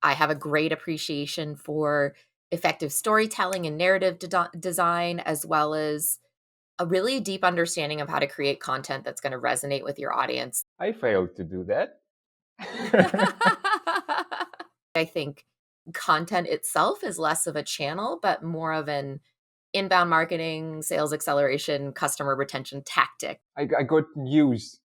I have a great appreciation for effective storytelling and narrative design, as well as a really deep understanding of how to create content that's going to resonate with your audience. I failed to do that. I think content itself is less of a channel, but more of an inbound marketing, sales acceleration, customer retention tactic. I got news,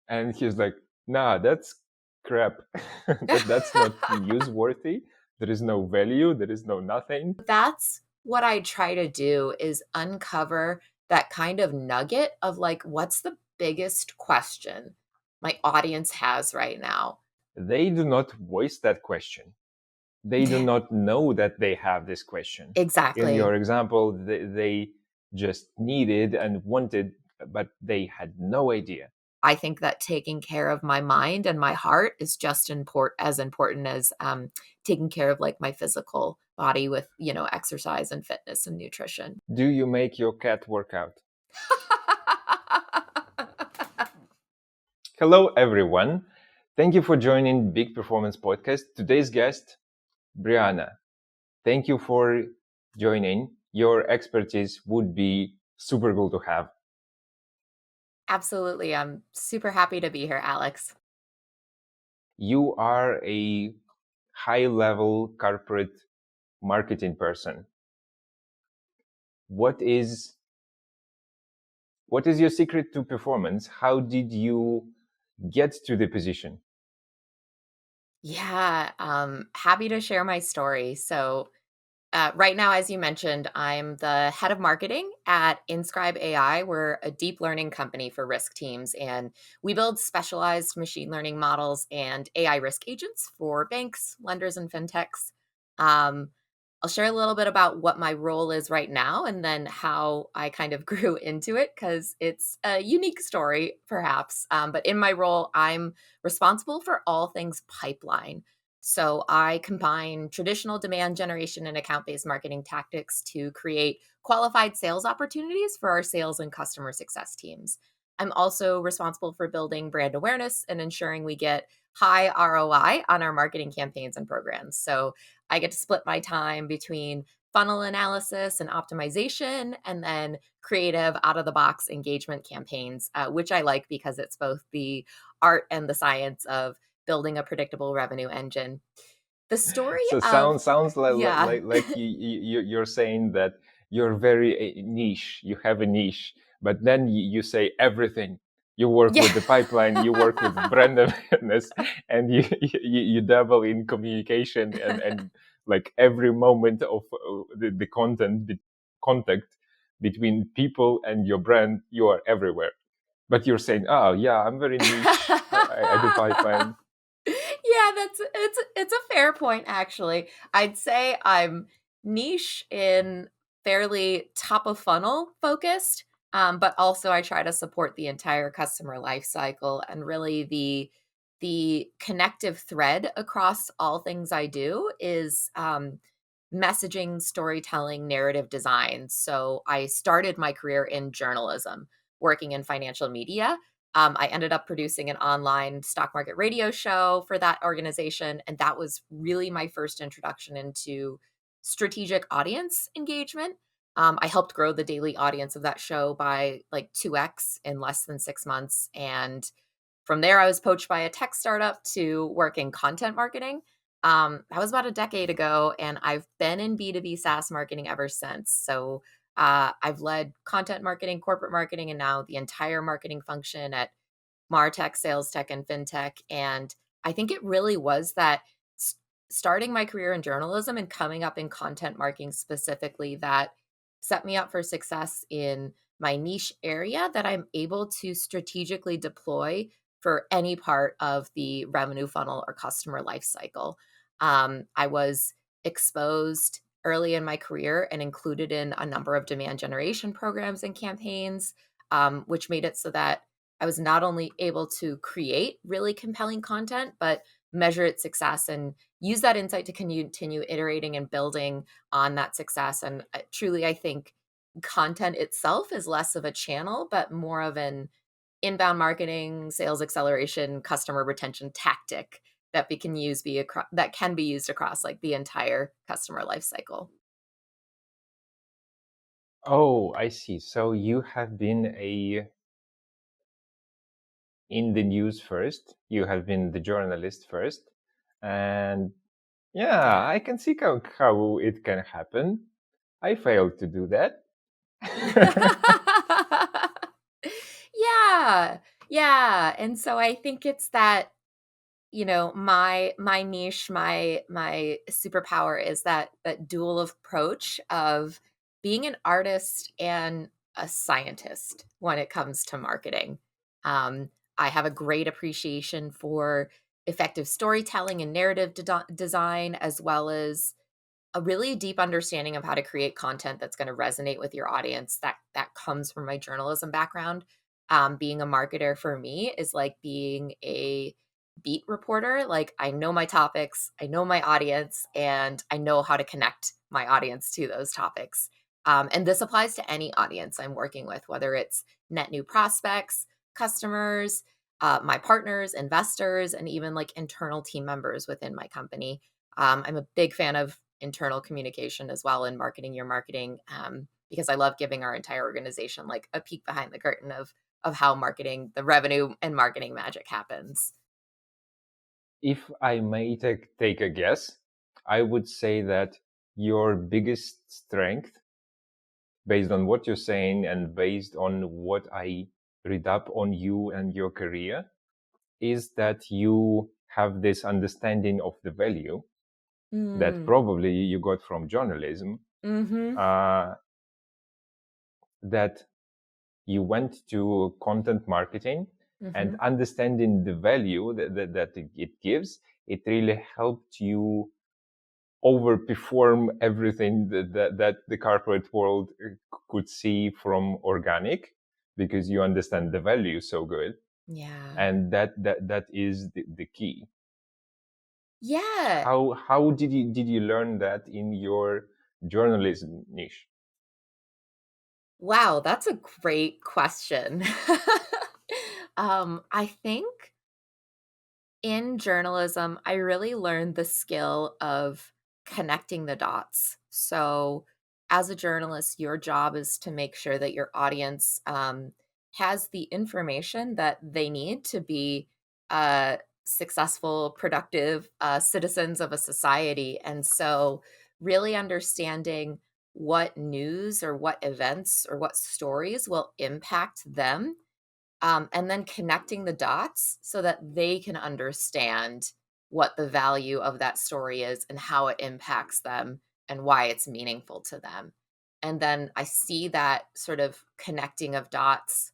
and he's like, "Nah, that's crap. That's not newsworthy. There is no value. There is no nothing." That's what I try to do, is uncover that kind of nugget of like, what's the biggest question my audience has right now? They do not voice that question. They do not know that they have this question. In your Exactly. example, they just needed and wanted, but they had no idea. I think that taking care of my mind and my heart is just as important as taking care of like my physical body with, exercise and fitness and nutrition. Do you make your cat work out? Hello, everyone. Thank you for joining Big Performance Podcast. Today's guest, Brianna. Thank you for joining. Your expertise would be super cool to have. Absolutely. I'm super happy to be here, Alex. You are a high-level corporate marketing person. What is your secret to performance? How did you get to the position? Yeah, happy to share my story. So, right now, as you mentioned, I'm the head of marketing at Inscribe AI. We're a deep learning company for risk teams, and we build specialized machine learning models and AI risk agents for banks, lenders, and fintechs. Um, I'll share a little bit about what my role is right now and then how I kind of grew into it, because it's a unique story, perhaps. But in my role, I'm responsible for all things pipeline. So I combine traditional demand generation and account-based marketing tactics to create qualified sales opportunities for our sales and customer success teams. I'm also responsible for building brand awareness and ensuring we get high ROI on our marketing campaigns and programs. So I get to split my time between funnel analysis and optimization, and then creative out of the box engagement campaigns, which I like because it's both the art and the science of building a predictable revenue engine. The story So of sounds Yeah. like you're saying that you're very niche. You have a niche, but then you say everything. You work Yeah. with the pipeline. You work with brand awareness, and you dabble in communication and like every moment of the contact between people and your brand. You are everywhere. But you're saying, oh yeah, I'm very niche. I do pipeline. Yeah, it's a fair point, actually. I'd say I'm niche in fairly top of funnel focused, but also I try to support the entire customer life cycle, and really the connective thread across all things I do is messaging, storytelling, narrative design. So I started my career in journalism, working in financial media. I ended up producing an online stock market radio show for that organization. And that was really my first introduction into strategic audience engagement. I helped grow the daily audience of that show by like 2x in less than 6 months. And from there, I was poached by a tech startup to work in content marketing. That was about a decade ago, and I've been in B2B SaaS marketing ever since. So I've led content marketing, corporate marketing, and now the entire marketing function at MarTech, Sales Tech, and FinTech. And I think it really was that s- starting my career in journalism and coming up in content marketing specifically that set me up for success in my niche area that I'm able to strategically deploy for any part of the revenue funnel or customer life cycle. I was exposed early in my career and included in a number of demand generation programs and campaigns, which made it so that I was not only able to create really compelling content, but measure its success and use that insight to continue iterating and building on that success. And truly, I think content itself is less of a channel, but more of an inbound marketing, sales acceleration, customer retention tactic that that can be used across like the entire customer life cycle. Oh, I see. So you have been in the news first. You have been the journalist first, and yeah, Yeah. I can see how it can happen. I failed to do that. Yeah. Yeah. And so I think it's that, my niche, my superpower is that dual approach of being an artist and a scientist when it comes to marketing. Um, I have a great appreciation for effective storytelling and narrative design, as well as a really deep understanding of how to create content that's going to resonate with your audience. That comes from my journalism background. Being a marketer for me is like being a beat reporter. Like, I know my topics, I know my audience, and I know how to connect my audience to those topics. And this applies to any audience I'm working with, whether it's net new prospects, customers, my partners, investors, and even like internal team members within my company. I'm a big fan of internal communication as well in marketing your marketing, because I love giving our entire organization like a peek behind the curtain of how marketing, the revenue and marketing magic happens. If I may take a guess, I would say that your biggest strength, based on what you're saying and based on what I read up on you and your career, is that you have this understanding of the value that Mm. probably you got from journalism, Mhm. uh, that you went to content marketing and Mhm. understanding the value that it gives. It really helped you overperform everything that the corporate world could see from organic, because you understand the value so good, Yeah. and that is the key. Yeah. How did you learn that in your journalism niche? Wow, that's a great question. I think in journalism, I really learned the skill of connecting the dots. So, as a journalist, your job is to make sure that your audience has the information that they need to be successful, productive citizens of a society. And so, really understanding what news or what events or what stories will impact them, and then connecting the dots so that they can understand what the value of that story is and how it impacts them and why it's meaningful to them. And then I see that sort of connecting of dots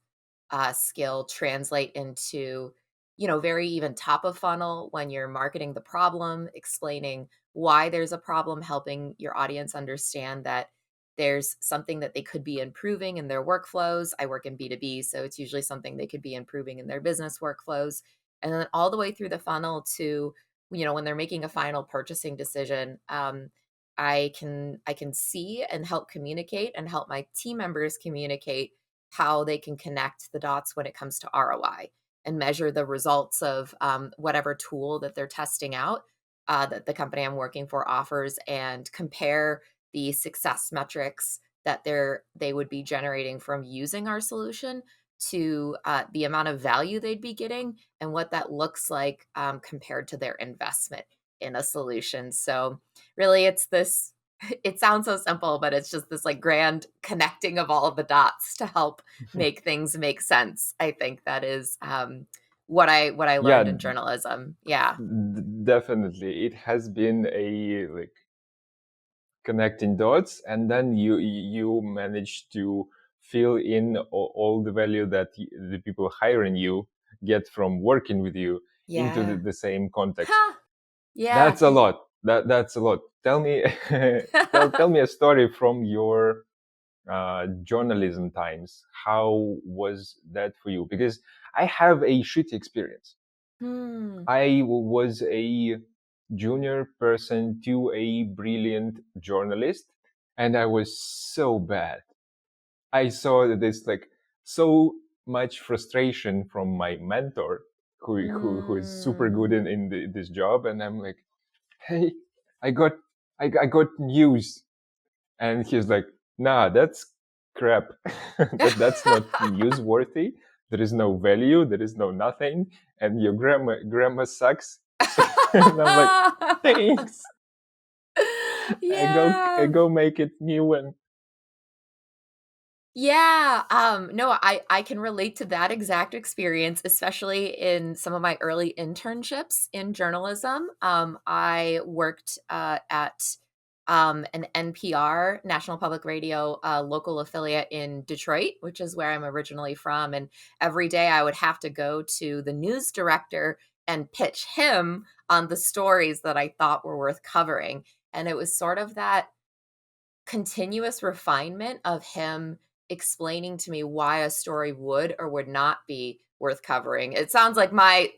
skill translate into, very even top of funnel when you're marketing the problem, explaining why there's a problem, helping your audience understand that there's something that they could be improving in their workflows. I work in B2B, so it's usually something they could be improving in their business workflows. And then all the way through the funnel to, when they're making a final purchasing decision, I can see and help communicate and help my team members communicate how they can connect the dots when it comes to ROI and measure the results of whatever tool that they're testing out, that the company I'm working for offers, and compare the success metrics that they would be generating from using our solution to the amount of value they'd be getting and what that looks like compared to their investment in a solution. So really, it's this. It sounds so simple, but it's just this like grand connecting of all of the dots to help make things make sense. I think that is what I learned Yeah, in journalism. Yeah. definitely. It has been a like connecting dots, and then you manage to fill in all the value that the people hiring you get from working with you into Yeah. the same context. Huh. Yeah. That's a lot. That's a lot. Tell me, tell me a story from your journalism times. How was that for you? Because I have a shitty experience. Hmm. I was a junior person to a brilliant journalist, and I was so bad. I saw this like so much frustration from my mentor, who is super good Mm. in this job, and I'm like, hey, I got I got news, and he's like, nah, that's crap. That's not newsworthy. There is no value. There is no nothing, and your grandma sucks. And I'm like, thanks. I Yeah. go make it new and Yeah, no, I can relate to that exact experience, especially in some of my early internships in journalism. I worked at an NPR, National Public Radio, local affiliate in Detroit, which is where I'm originally from. And every day I would have to go to the news director and pitch him on the stories that I thought were worth covering. And it was sort of that continuous refinement of him explaining to me why a story would or would not be worth covering. It sounds like my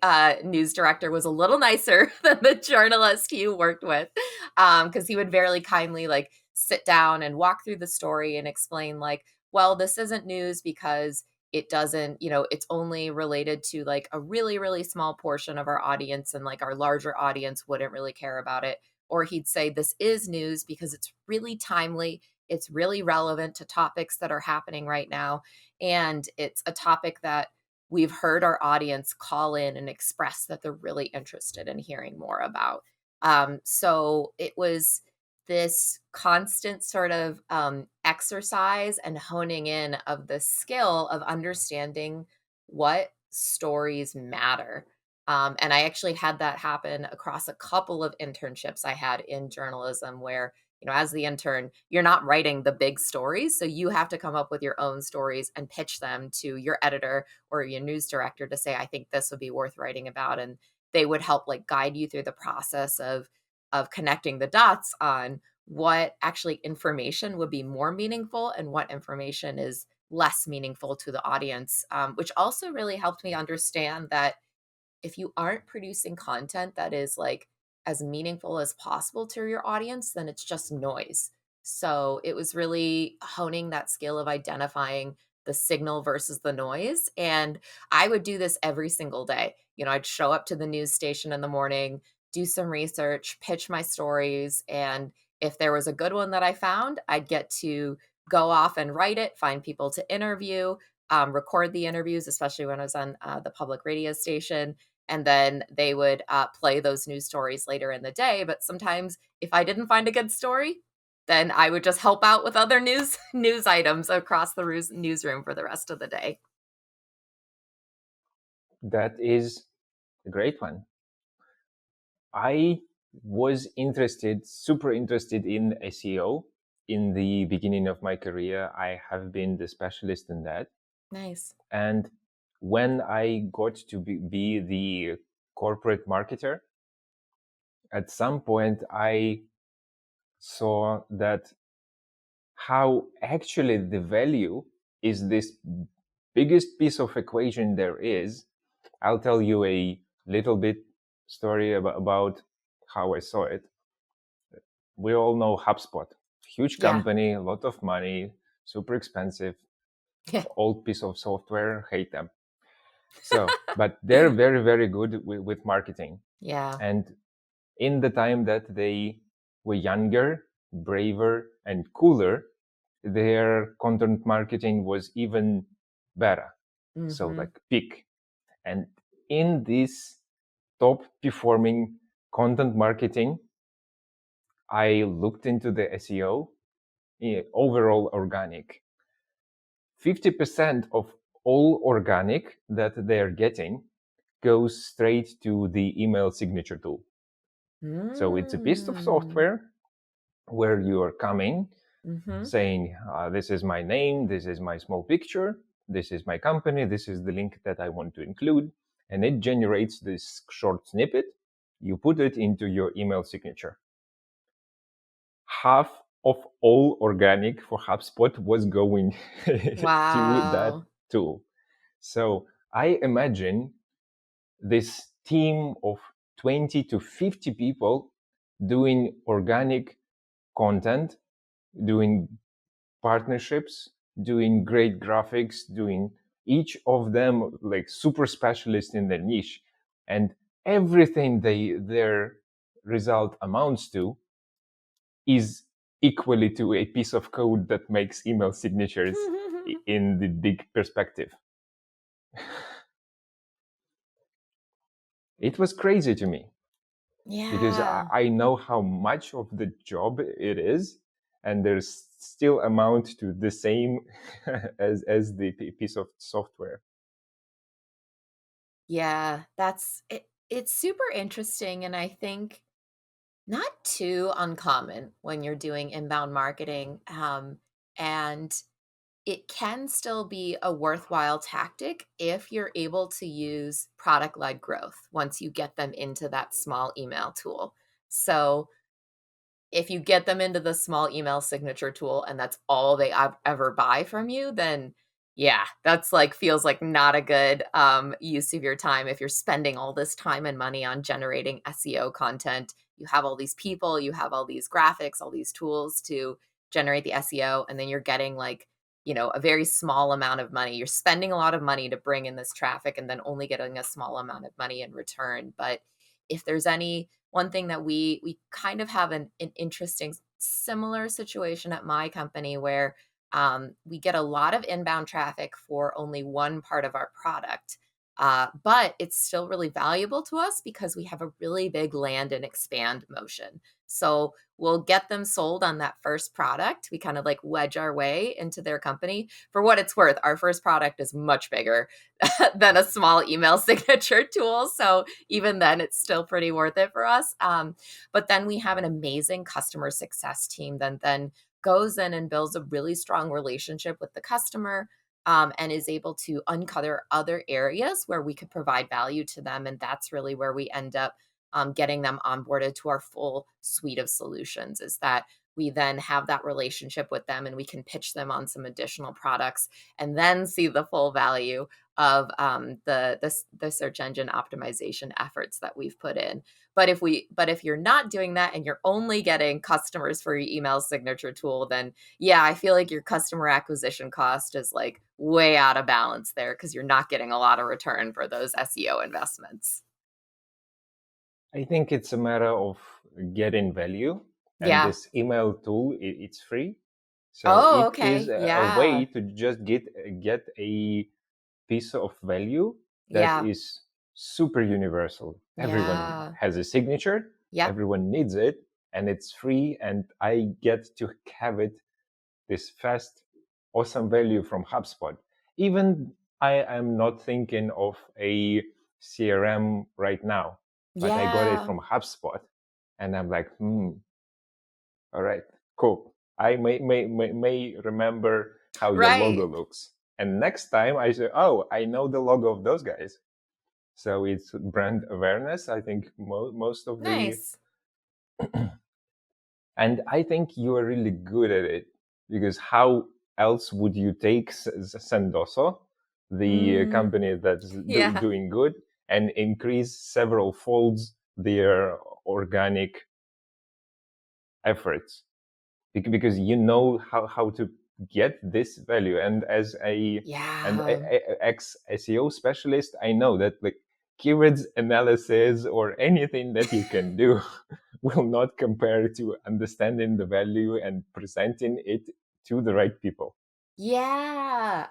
news director was a little nicer than the journalist you worked with, because he would very kindly like sit down and walk through the story and explain like, well, this isn't news because it doesn't, it's only related to like a really, really small portion of our audience, and like our larger audience wouldn't really care about it. Or he'd say, this is news because it's really timely, it's really relevant to topics that are happening right now, and it's a topic that we've heard our audience call in and express that they're really interested in hearing more about. So it was this constant sort of exercise and honing in of the skill of understanding what stories matter. And I actually had that happen across a couple of internships I had in journalism where, as the intern, you're not writing the big stories. So you have to come up with your own stories and pitch them to your editor or your news director to say, I think this would be worth writing about. And they would help like guide you through the process of connecting the dots on what actually information would be more meaningful and what information is less meaningful to the audience, which also really helped me understand that if you aren't producing content that is like as meaningful as possible to your audience, then it's just noise. So it was really honing that skill of identifying the signal versus the noise. And I would do this every single day. I'd show up to the news station in the morning, do some research, pitch my stories. And if there was a good one that I found, I'd get to go off and write it, find people to interview, record the interviews, especially when I was on the public radio station, and then they would play those news stories later in the day. But sometimes if I didn't find a good story, then I would just help out with other news items across the newsroom for the rest of the day. that is a great one. I was super interested in SEO in the beginning of my career. I have been the specialist in that. Nice. And when I got to be the corporate marketer, at some point I saw that how actually the value is this biggest piece of equation there is. I'll tell you a little bit story about how I saw it. We all know HubSpot, huge Yeah. company, a lot of money, super expensive, old piece of software, hate them. So, but they're very, very good with marketing. Yeah. And in the time that they were younger, braver, and cooler, their content marketing was even better. So Mm-hmm. like peak. And in this top performing content marketing, I looked into the SEO, overall organic. 50% of all organic that they're getting goes straight to the email signature tool. So it's a piece of Mm. software where you are coming, Mm-hmm. saying, this is my name, this is my small picture, this is my company, this is the link that I want to include. And it generates this short snippet. You put it into your email signature. Half of all organic for HubSpot was going to that Wow. tool. So I imagine this team of 20 to 50 people doing organic content, doing partnerships, doing great graphics, doing each of them like super specialist in their niche. and everything their result amounts to is equally to a piece of code that makes email signatures in the big perspective. It was crazy to me because Yeah. I know how much of the job it is, and there's still amount to the same as the piece of software. Yeah, that's it. It's super interesting, and I think not too uncommon when you're doing inbound marketing. And it can still be a worthwhile tactic if you're able to use product led growth once you get them into that small email tool. So if you get them into the small email signature tool and that's all they ever buy from you, then yeah, that's like feels like not a good use of your time. If you're spending all this time and money on generating SEO content, you have all these people, you have all these graphics, all these tools to generate the SEO, and then you're getting like, a very small amount of money. You're spending a lot of money to bring in this traffic and then only getting a small amount of money in return. But if there's any one thing that we kind of have an interesting similar situation at my company where we get a lot of inbound traffic for only one part of our product. But it's still really valuable to us because we have a really big land and expand motion. So we'll get them sold on that first product. We kind of like wedge our way into their company. For what it's worth, our first product is much bigger than a small email signature tool. So even then, it's still pretty worth it for us. But then we have an amazing customer success team that then goes in and builds a really strong relationship with the customer, and is able to uncover other areas where we could provide value to them. And that's really where we end up getting them onboarded to our full suite of solutions, is that we then have that relationship with them and we can pitch them on some additional products and then see the full value of the search engine optimization efforts that we've put in. But if you're not doing that and you're only getting customers for your email signature tool, then yeah, I feel like your customer acquisition cost is like way out of balance there because you're not getting a lot of return for those SEO investments. I think it's a matter of getting value, and Yeah. this email tool, it's free, so Oh, it is okay. a way Yeah. to just get a piece of value that Yeah. is super universal. Everyone Yeah. has a signature, Yep. everyone needs it, and it's free, and I get to have it this fast, awesome value from HubSpot. Even I am not thinking of a CRM right now, but I got it Yeah. from HubSpot, and I'm like, all right, cool. I may remember how your logo Right. looks, and next time I say, oh, I know the logo of those guys. So it's brand awareness. I think most of the, Nice. and I think you are really good at it, because how else would you take Sendoso, the Mm, company that's yeah. doing good, and increase several folds their organic efforts? Because you know how to get this value, and as Yeah. ex SEO specialist, I know that like keywords analysis or anything that you can do will not compare to understanding the value and presenting it to the right people. Yeah,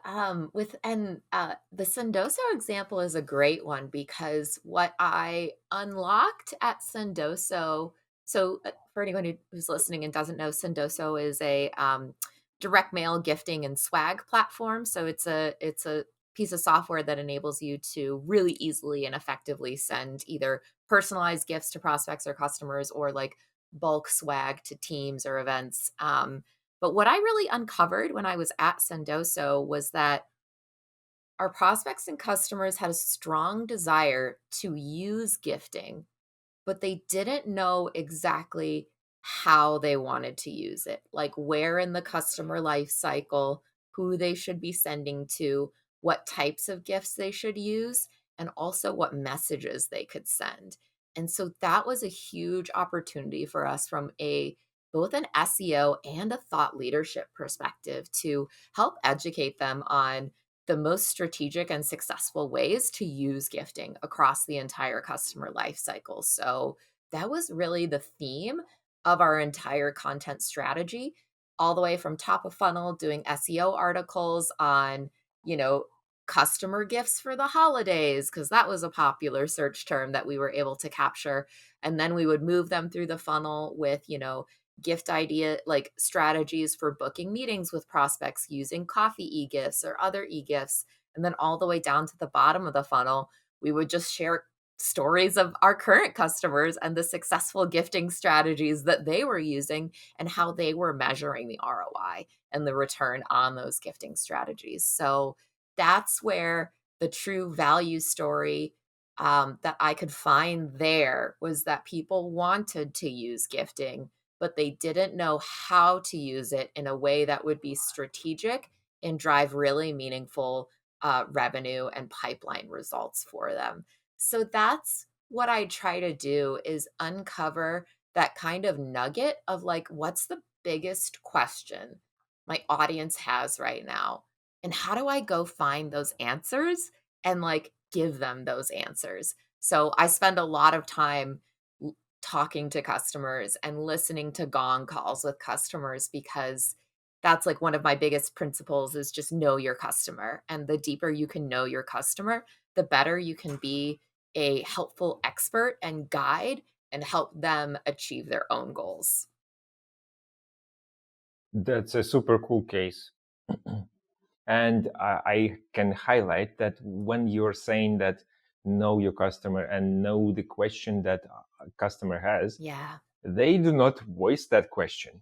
with and the Sendoso example is a great one because what I unlocked at Sendoso, so for anyone who's listening and doesn't know, Sendoso is a direct mail gifting and swag platform. So it's a piece of software that enables you to really easily and effectively send either personalized gifts to prospects or customers, or like bulk swag to teams or events. But what I really uncovered when I was at Sendoso was that our prospects and customers had a strong desire to use gifting, but they didn't know exactly how they wanted to use it, like where in the customer life cycle, who they should be sending to, what types of gifts they should use, and also what messages they could send. And so that was a huge opportunity for us from a both an SEO and a thought leadership perspective to help educate them on the most strategic and successful ways to use gifting across the entire customer life cycle. So that was really the theme of our entire content strategy, all the way from top of funnel, doing SEO articles on, you know, customer gifts for the holidays, because that was a popular search term that we were able to capture. And then we would move them through the funnel with, gift idea, like strategies for booking meetings with prospects using coffee e-gifts or other e-gifts. And then all the way down to the bottom of the funnel, we would just share stories of our current customers and the successful gifting strategies that they were using and how they were measuring the ROI and the return on those gifting strategies. So that's where the true value story, that I could find there, was that people wanted to use gifting, but they didn't know how to use it in a way that would be strategic and drive really meaningful revenue and pipeline results for them. So that's what I try to do, is uncover that kind of nugget of like, what's the biggest question my audience has right now? And how do I go find those answers and like give them those answers? So I spend a lot of time talking to customers and listening to gong calls with customers, because that's like one of my biggest principles, is just know your customer. And the deeper you can know your customer, the better you can be a helpful expert and guide and help them achieve their own goals. That's a super cool case. And I can highlight that when you're saying that know your customer and know the question that a customer has, Yeah, they do not voice that question.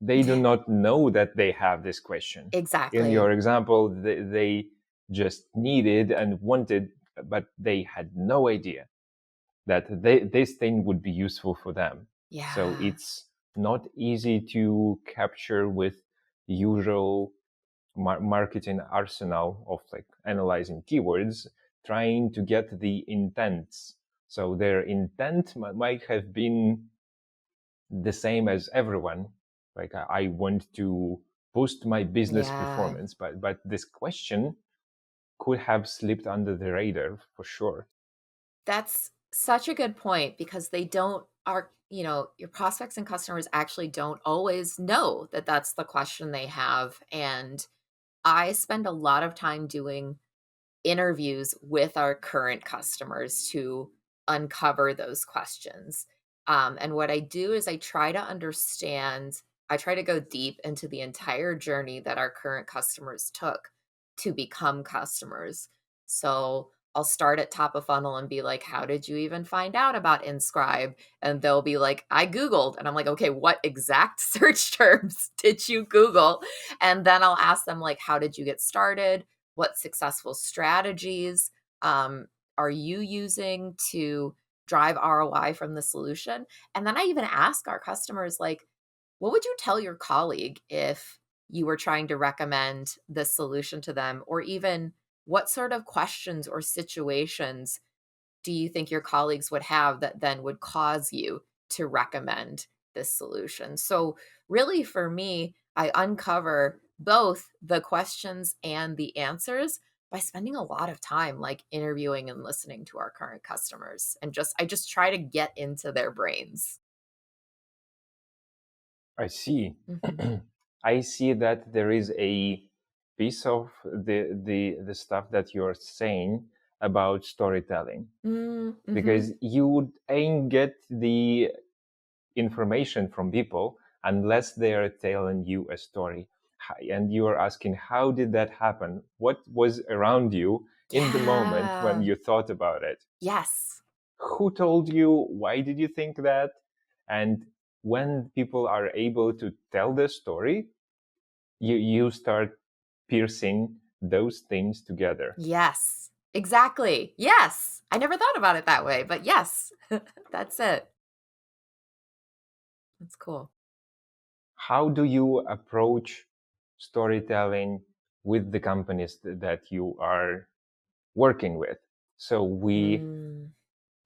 They do not know that they have this question. In exactly. your example, they just needed and wanted, but they had no idea that this thing would be useful for them. So Yeah. it's not easy to capture with usual marketing arsenal of like analyzing keywords, trying to get the intents. So their intent might have been the same as everyone. Like I want to boost my business Yeah. performance, but this question could have slipped under the radar for sure. That's such a good point, because they don't are your prospects and customers actually don't always know that that's the question they have. And I spend a lot of time doing interviews with our current customers to uncover those questions. And what I do is I try to go deep into the entire journey that our current customers took to become customers. So I'll start at top of funnel and be like, how did you even find out about Inscribe? And they'll be like, I Googled. And I'm like, okay, what exact search terms did you Google? And then I'll ask them, like, how did you get started? What successful strategies are you using to drive ROI from the solution? And then I even ask our customers, like, what would you tell your colleague if you were trying to recommend this solution to them? Or even, what sort of questions or situations do you think your colleagues would have that then would cause you to recommend this solution? So, really, for me, I uncover both the questions and the answers by spending a lot of time like interviewing and listening to our current customers, and I just try to get into their brains. I see. Mhm. I see that there is a piece of the stuff that you're saying about storytelling, Mm, mhm. because you ain't get the information from people unless they are telling you a story. And you are asking, how did that happen? What was around you in the moment when Yeah. you thought about it? Yes. Who told you? Why did you think that? And when people are able to tell the story, you start piercing those things together. Yes. Exactly. Yes. I never thought about it that way, but yes. That's it. That's cool. How do you approach storytelling with the companies that you are working with? So we Mm.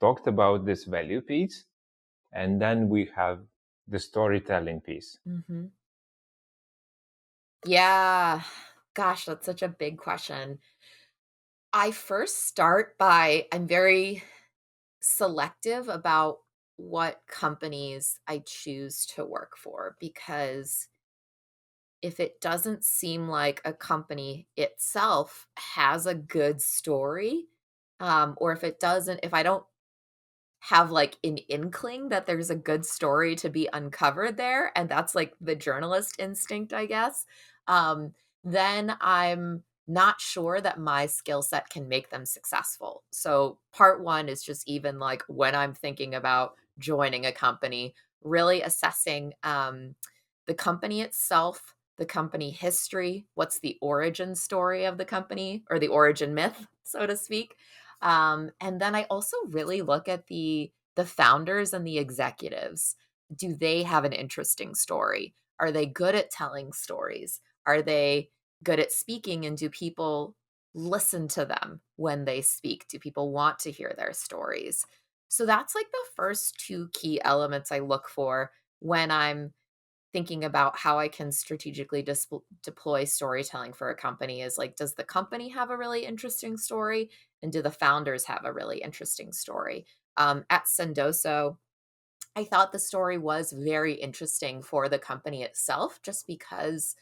talked about this value piece, and then we have the storytelling piece. Mhm. Yeah. Gosh, that's such a big question. I first start by I'm very selective about what companies I choose to work for because if it doesn't seem like a company itself has a good story, or if I don't have like an inkling that there's a good story to be uncovered there, and that's like the journalist instinct, I guess, then I'm not sure that my skill set can make them successful. So, part one is just even like when I'm thinking about joining a company, really assessing the company itself, the company history, what's the origin story of the company or the origin myth, so to speak. And then I also really look at the founders and the executives. Do they have an interesting story? Are they good at telling stories? Are they good at speaking? And do people listen to them when they speak? Do people want to hear their stories? So that's like the first two key elements I look for when I'm thinking about how I can strategically deploy storytelling for a company is like, does the company have a really interesting story? And do the founders have a really interesting story? At Sendoso, I thought the story was very interesting for the company itself, just because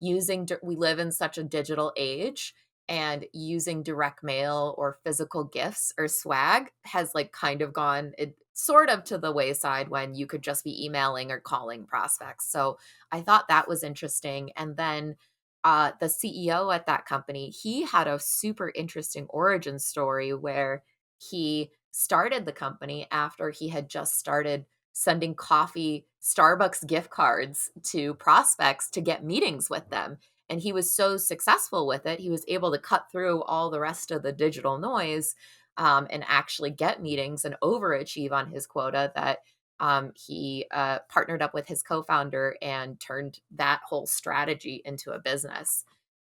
we live in such a digital age, and using direct mail or physical gifts or swag has like kind of gone it sort of to the wayside when you could just be emailing or calling prospects. So I thought that was interesting. And then the CEO at that company, he had a super interesting origin story where he started the company after he had just started sending coffee Starbucks gift cards to prospects to get meetings with them. And he was so successful with it, he was able to cut through all the rest of the digital noise, and actually get meetings and overachieve on his quota that he partnered up with his co founder and turned that whole strategy into a business.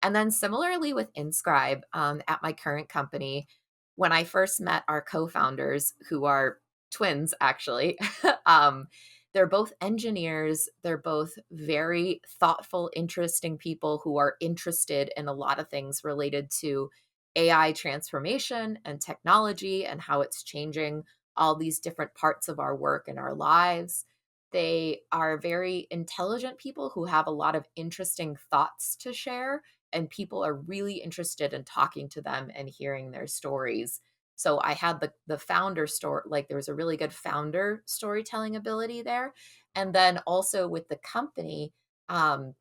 And then similarly with Inscribe, at my current company, when I first met our co-founders, who are twins actually, um, they're both engineers. They're both very thoughtful, interesting people who are interested in a lot of things related to AI transformation and technology and how it's changing all these different parts of our work and our lives. They are very intelligent people who have a lot of interesting thoughts to share, and people are really interested in talking to them and hearing their stories. So I had the founder story, like there was a really good founder storytelling ability there. And then also with the company, um,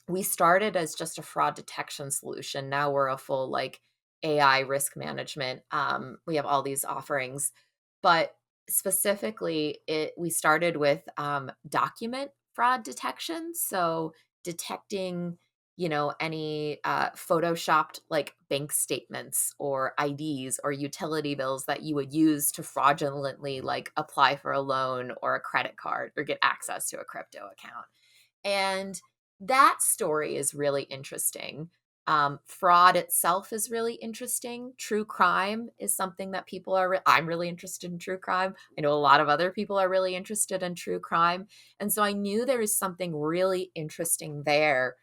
we started as just a fraud detection solution. Now we're a full like AI risk management. We have all these offerings, but specifically, it we started with document fraud detection. So detecting, any photoshopped like bank statements or IDs or utility bills that you would use to fraudulently like apply for a loan or a credit card or get access to a crypto account. And that story is really interesting. Fraud itself is really interesting. True crime is something that I'm really interested in true crime. I know a lot of other people are really interested in true crime. And so I knew there was something really interesting there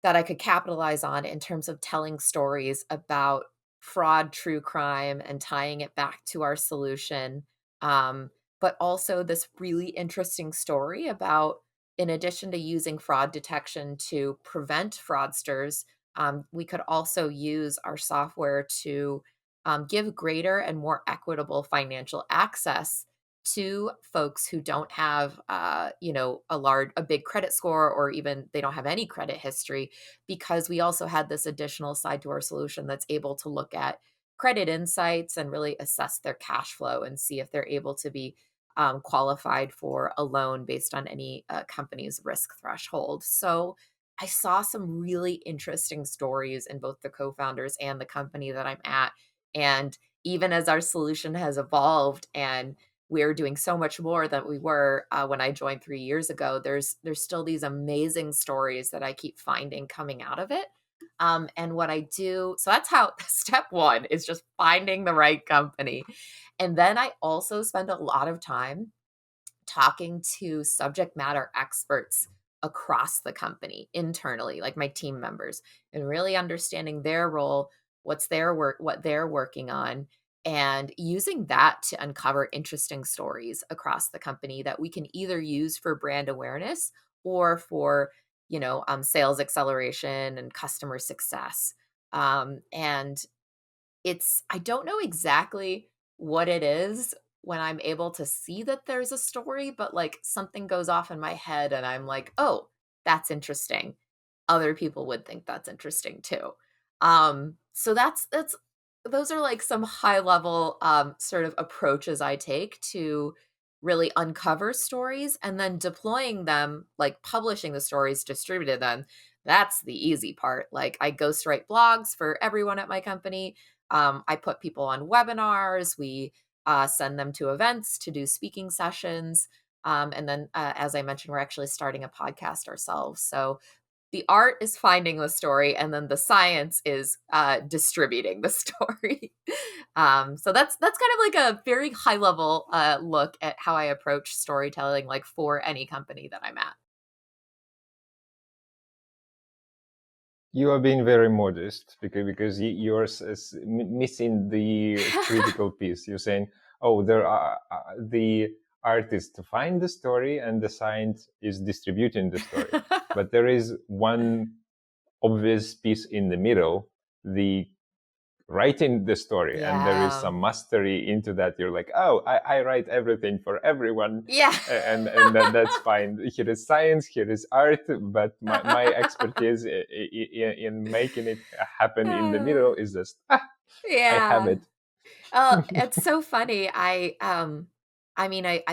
that I could capitalize on in terms of telling stories about fraud, true crime, and tying it back to our solution. But also, this really interesting story about, in addition to using fraud detection to prevent fraudsters, we could also use our software to give greater and more equitable financial access to folks who don't have, a big credit score, or even they don't have any credit history, because we also had this additional side to our solution that's able to look at credit insights and really assess their cash flow and see if they're able to be qualified for a loan based on any company's risk threshold. So I saw some really interesting stories in both the co-founders and the company that I'm at. And even as our solution has evolved and we're doing so much more than we were when I joined 3 years ago, there's still these amazing stories that I keep finding coming out of it. And what I do, so that's how step one is just finding the right company. And then I also spend a lot of time talking to subject matter experts across the company internally, like my team members, and really understanding their role, what's their work, what they're working on, and using that to uncover interesting stories across the company that we can either use for brand awareness or for, sales acceleration and customer success. And I don't know exactly what it is when I'm able to see that there's a story, but like something goes off in my head and I'm like, "Oh, that's interesting." Other people would think that's interesting too. So that's those are like some high level sort of approaches I take to really uncover stories, and then deploying them, like publishing the stories, distributed them. That's the easy part. Like I ghostwrite blogs for everyone at my company. I put people on webinars. We send them to events to do speaking sessions. And then, as I mentioned, we're actually starting a podcast ourselves. So the art is finding the story, and then the science is distributing the story. So that's kind of like a very high level look at how I approach storytelling, like for any company that I'm at. You are being very modest because you're missing the critical piece. You're saying, "Oh, there are the artist to find the story, and the science is distributing the story." But there is one obvious piece in the middle: the writing the story, and there is Yeah. some mastery into that. You're like, "Oh, I write everything for everyone." Yeah. And that's fine. Here is science, here is art, but my expertise in making it happen in the middle is just I have Yeah. it. Oh, it's so funny. I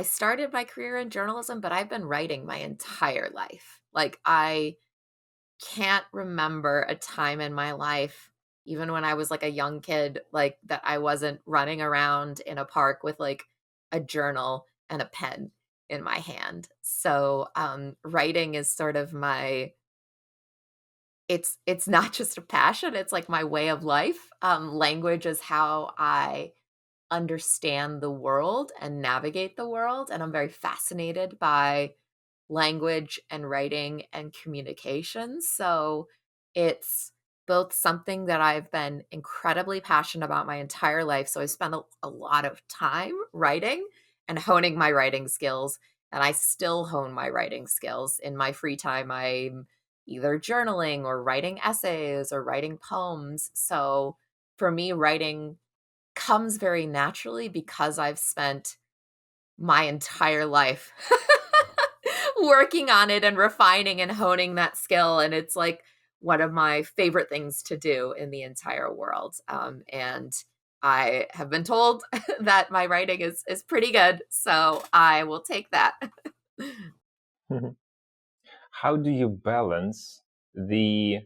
started my career in journalism, but I've been writing my entire life. Like I can't remember a time in my life, even when I was like a young kid, like that I wasn't running around in a park with like a journal and a pen in my hand. So writing is sort of it's not just a passion, it's like my way of life. Language is how I understand the world and navigate the world, and I'm very fascinated by language and writing and communication. So it's both something that I've been incredibly passionate about my entire life. So I spent a lot of time writing and honing my writing skills. And I still hone my writing skills. In my free time, I'm either journaling or writing essays or writing poems. So for me, writing comes very naturally because I've spent my entire life working on it and refining and honing that skill, and it's, like, one of my favorite things to do in the entire world, and I have been told that my writing is pretty good, so I will take that. How do you balance the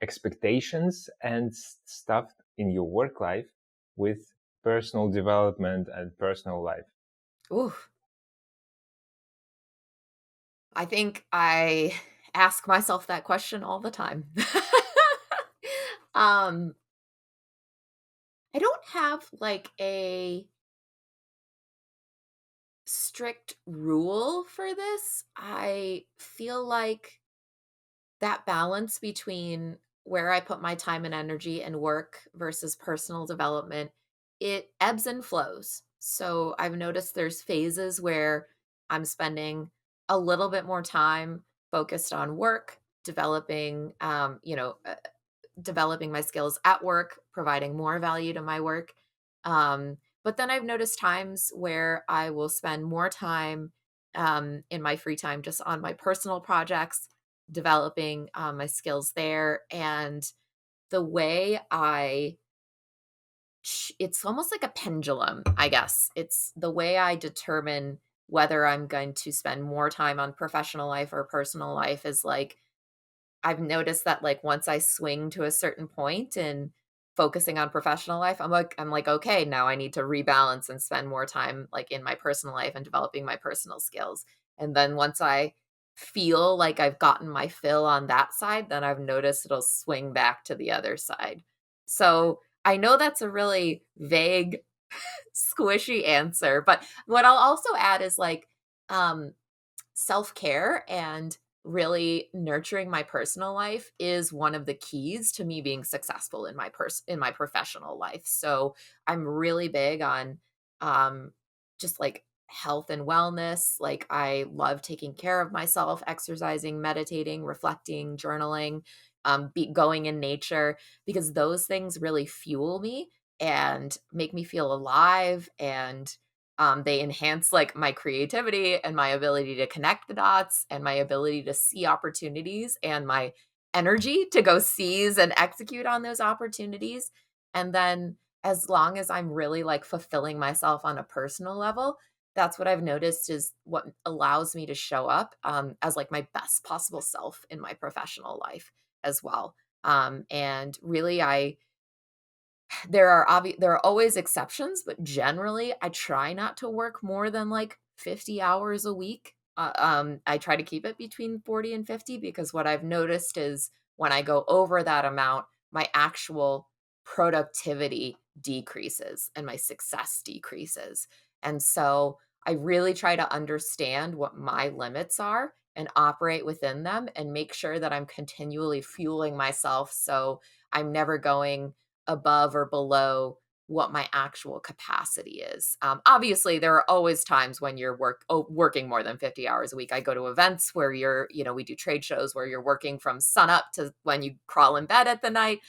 expectations and stuff in your work life with personal development and personal life? Ooh, I think I ask myself that question all the time. Um, I don't have, like, a strict rule for this. I feel like that balance between where I put my time and energy and work versus personal development, it ebbs and flows. So I've noticed there's phases where I'm spending a little bit more time focused on work, developing my skills at work, providing more value to my work. But then I've noticed times where I will spend more time in my free time just on my personal projects, developing my skills there. And the way it's almost like a pendulum, I guess. It's the way I determine whether I'm going to spend more time on professional life or personal life is like I've noticed that, like, once I swing to a certain point in focusing on professional life, I'm like, "Okay, now I need to rebalance and spend more time, like, in my personal life and developing my personal skills." And then once I feel like I've gotten my fill on that side, then I've noticed it'll swing back to the other side. So, I know that's a really vague, squishy answer, but what I'll also add is, like, um self-care and really nurturing my personal life is one of the keys to me being successful in my professional life. So I'm really big on um just like health and wellness. Like I love taking care of myself, exercising, meditating, reflecting, journaling, going in nature, because those things really fuel me and make me feel alive, and they enhance like my creativity and my ability to connect the dots and my ability to see opportunities and my energy to go seize and execute on those opportunities. And then as long as I'm really like fulfilling myself on a personal level, that's what I've noticed is what allows me to show up as like my best possible self in my professional life as well. And really, there are always exceptions, but generally, I try not to work more than, like, 50 hours a week. I try to keep it between 40 and 50, because what I've noticed is when I go over that amount, my actual productivity decreases and my success decreases. And so, I really try to understand what my limits are and operate within them and make sure that I'm continually fueling myself, so I'm never going above or below what my actual capacity is. Obviously, there are always times when you're working more than 50 hours a week. I go to events where we do trade shows where you're working from sun up to when you crawl in bed at the night.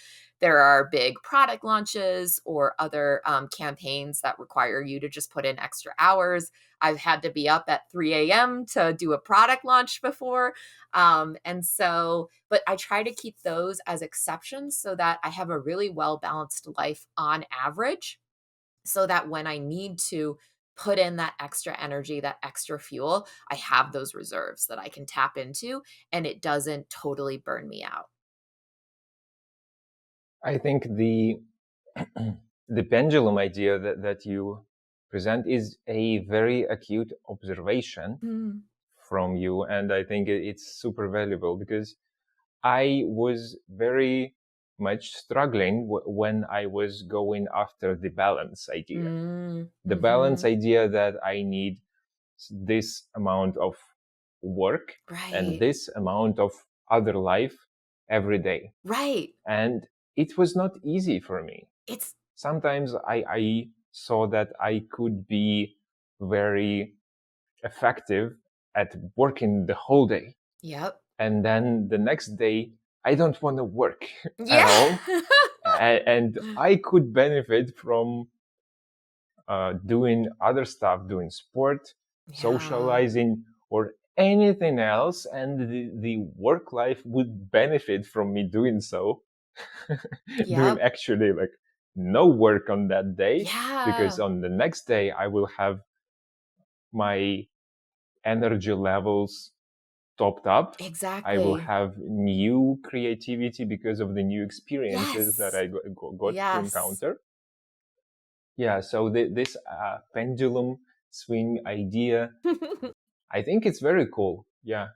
There are big product launches or other campaigns that require you to just put in extra hours. I've had to be up at 3 a.m. to do a product launch before. But I try to keep those as exceptions so that I have a really well balanced life on average, so that when I need to put in that extra energy, that extra fuel, I have those reserves that I can tap into and it doesn't totally burn me out. I think the pendulum idea that you present is a very acute observation Mm. from you, and I think it's super valuable because I was very much struggling when I was going after the balance idea. Mm. The balance Mhm. idea that I need this amount of work and Right. this amount of other life every day. Right. And it was not easy for me. It's Sometimes I saw that I could be very effective at working the whole day. Yep. And then the next day, I don't want to work at Yeah. all. And I could benefit from doing other stuff, doing sport, Yeah. socializing, or anything else. And the work life would benefit from me doing so, doing Yep. actually like no work on that day, because Yeah. on the next day, I will have my energy levels topped up. I will Exactly. have new creativity because of the new experiences that Yes. I got to Yes. encounter. Yeah, so this pendulum swing idea, I think it's very cool. Yeah,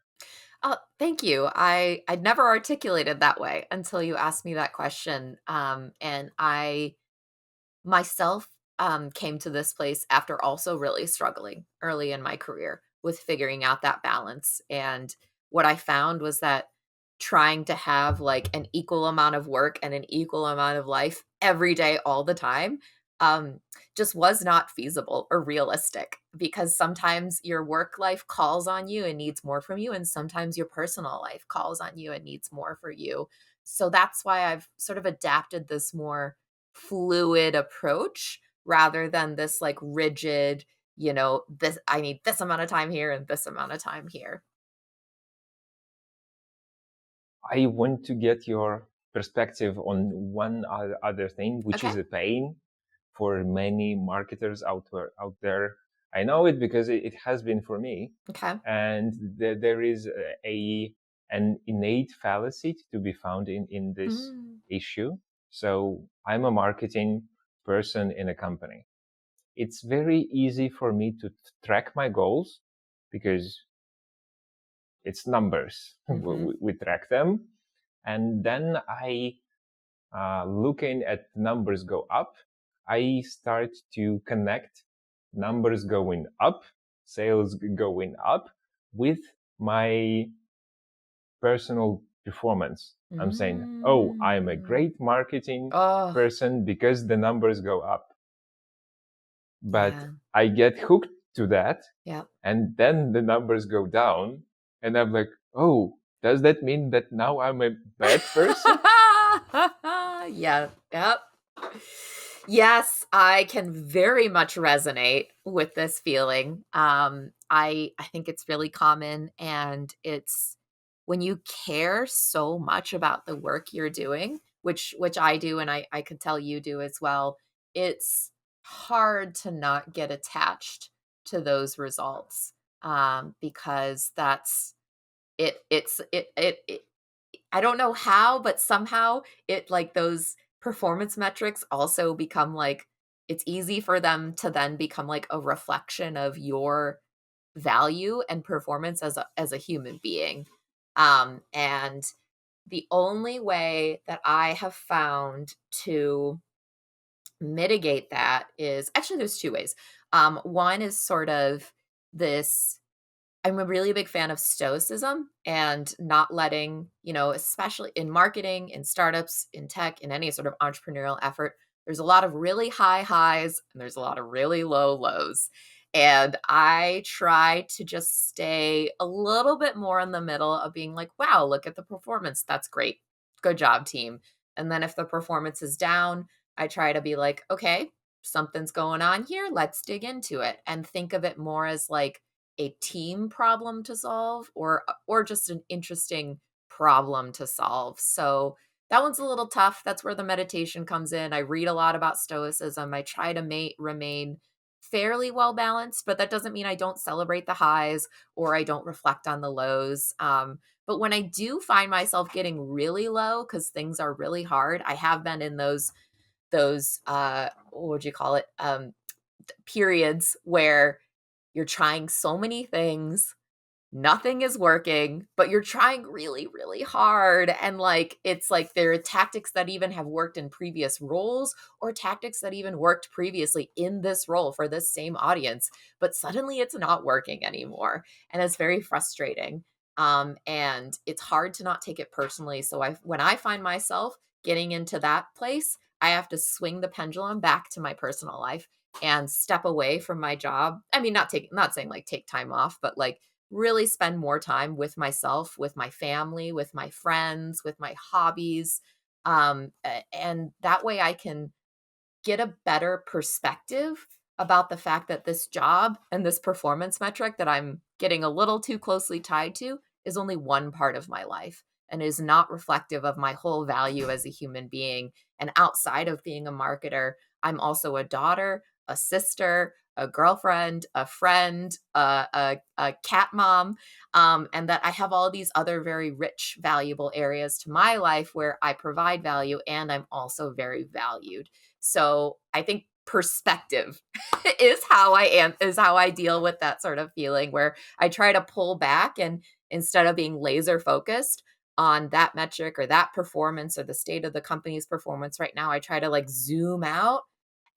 Oh, thank you. I'd never articulated that way until you asked me that question. And I myself came to this place after also really struggling early in my career with figuring out that balance. And what I found was that trying to have like an equal amount of work and an equal amount of life every day, all the time, um, just was not feasible or realistic, because sometimes your work life calls on you and needs more from you. And sometimes your personal life calls on you and needs more for you. So that's why I've sort of adapted this more fluid approach rather than this like rigid, this I need this amount of time here and this amount of time here. I want to get your perspective on one other thing, which Okay. is a pain for many marketers out there. I know it because it has been for me, Okay. and there is an innate fallacy to be found in this Mm. issue. So I'm a marketing person in a company. It's very easy for me to track my goals because it's numbers. Mhm. We track them, and then I looking at numbers go up, I start to connect numbers going up, sales going up with my personal performance. I'm saying, oh, I'm a great marketing Oh, person because the numbers go up. But yeah. I get hooked to that, Yep. and then the numbers go down, and I'm like, oh, does that mean that now I'm a bad person? Yeah. Yep. Yes, I can very much resonate with this feeling. I think it's really common, and it's when you care so much about the work you're doing, which I do, and I could tell you do as well. It's hard to not get attached to those results, because that's it. I don't know how, but somehow it like those performance metrics also become like it's easy for them to then become like a reflection of your value and performance as a human being. And the only way that I have found to mitigate that is actually there's two ways. One is sort of this I'm a really big fan of stoicism and not letting, especially in marketing, in startups, in tech, in any sort of entrepreneurial effort, there's a lot of really high highs and there's a lot of really low lows. And I try to just stay a little bit more in the middle of being like, wow, look at the performance. That's great. Good job, team. And then if the performance is down, I try to be like, okay, something's going on here. Let's dig into it and think of it more as like, a team problem to solve or just an interesting problem to solve. So that one's a little tough. That's where the meditation comes in. I read a lot about stoicism. I try to remain fairly well balanced, but that doesn't mean I don't celebrate the highs or I don't reflect on the lows. But when I do find myself getting really low because things are really hard, I have been in those what would you call it, periods where you're trying so many things, nothing is working, but you're trying really, really hard. And like, it's like there are tactics that even have worked in previous roles or tactics that even worked previously in this role for this same audience, but suddenly it's not working anymore. And it's very frustrating. And it's hard to not take it personally. So when I find myself getting into that place, I have to swing the pendulum back to my personal life and step away from my job. I mean, not saying like take time off, but like really spend more time with myself, with my family, with my friends, with my hobbies. And that way I can get a better perspective about the fact that this job and this performance metric that I'm getting a little too closely tied to is only one part of my life and is not reflective of my whole value as a human being. And outside of being a marketer, I'm also a daughter, a sister, a girlfriend, a friend, a cat mom, and that I have all these other very rich, valuable areas to my life where I provide value and I'm also very valued. So I think perspective is how I deal with that sort of feeling where I try to pull back and instead of being laser focused on that metric or that performance or the state of the company's performance right now, I try to like zoom out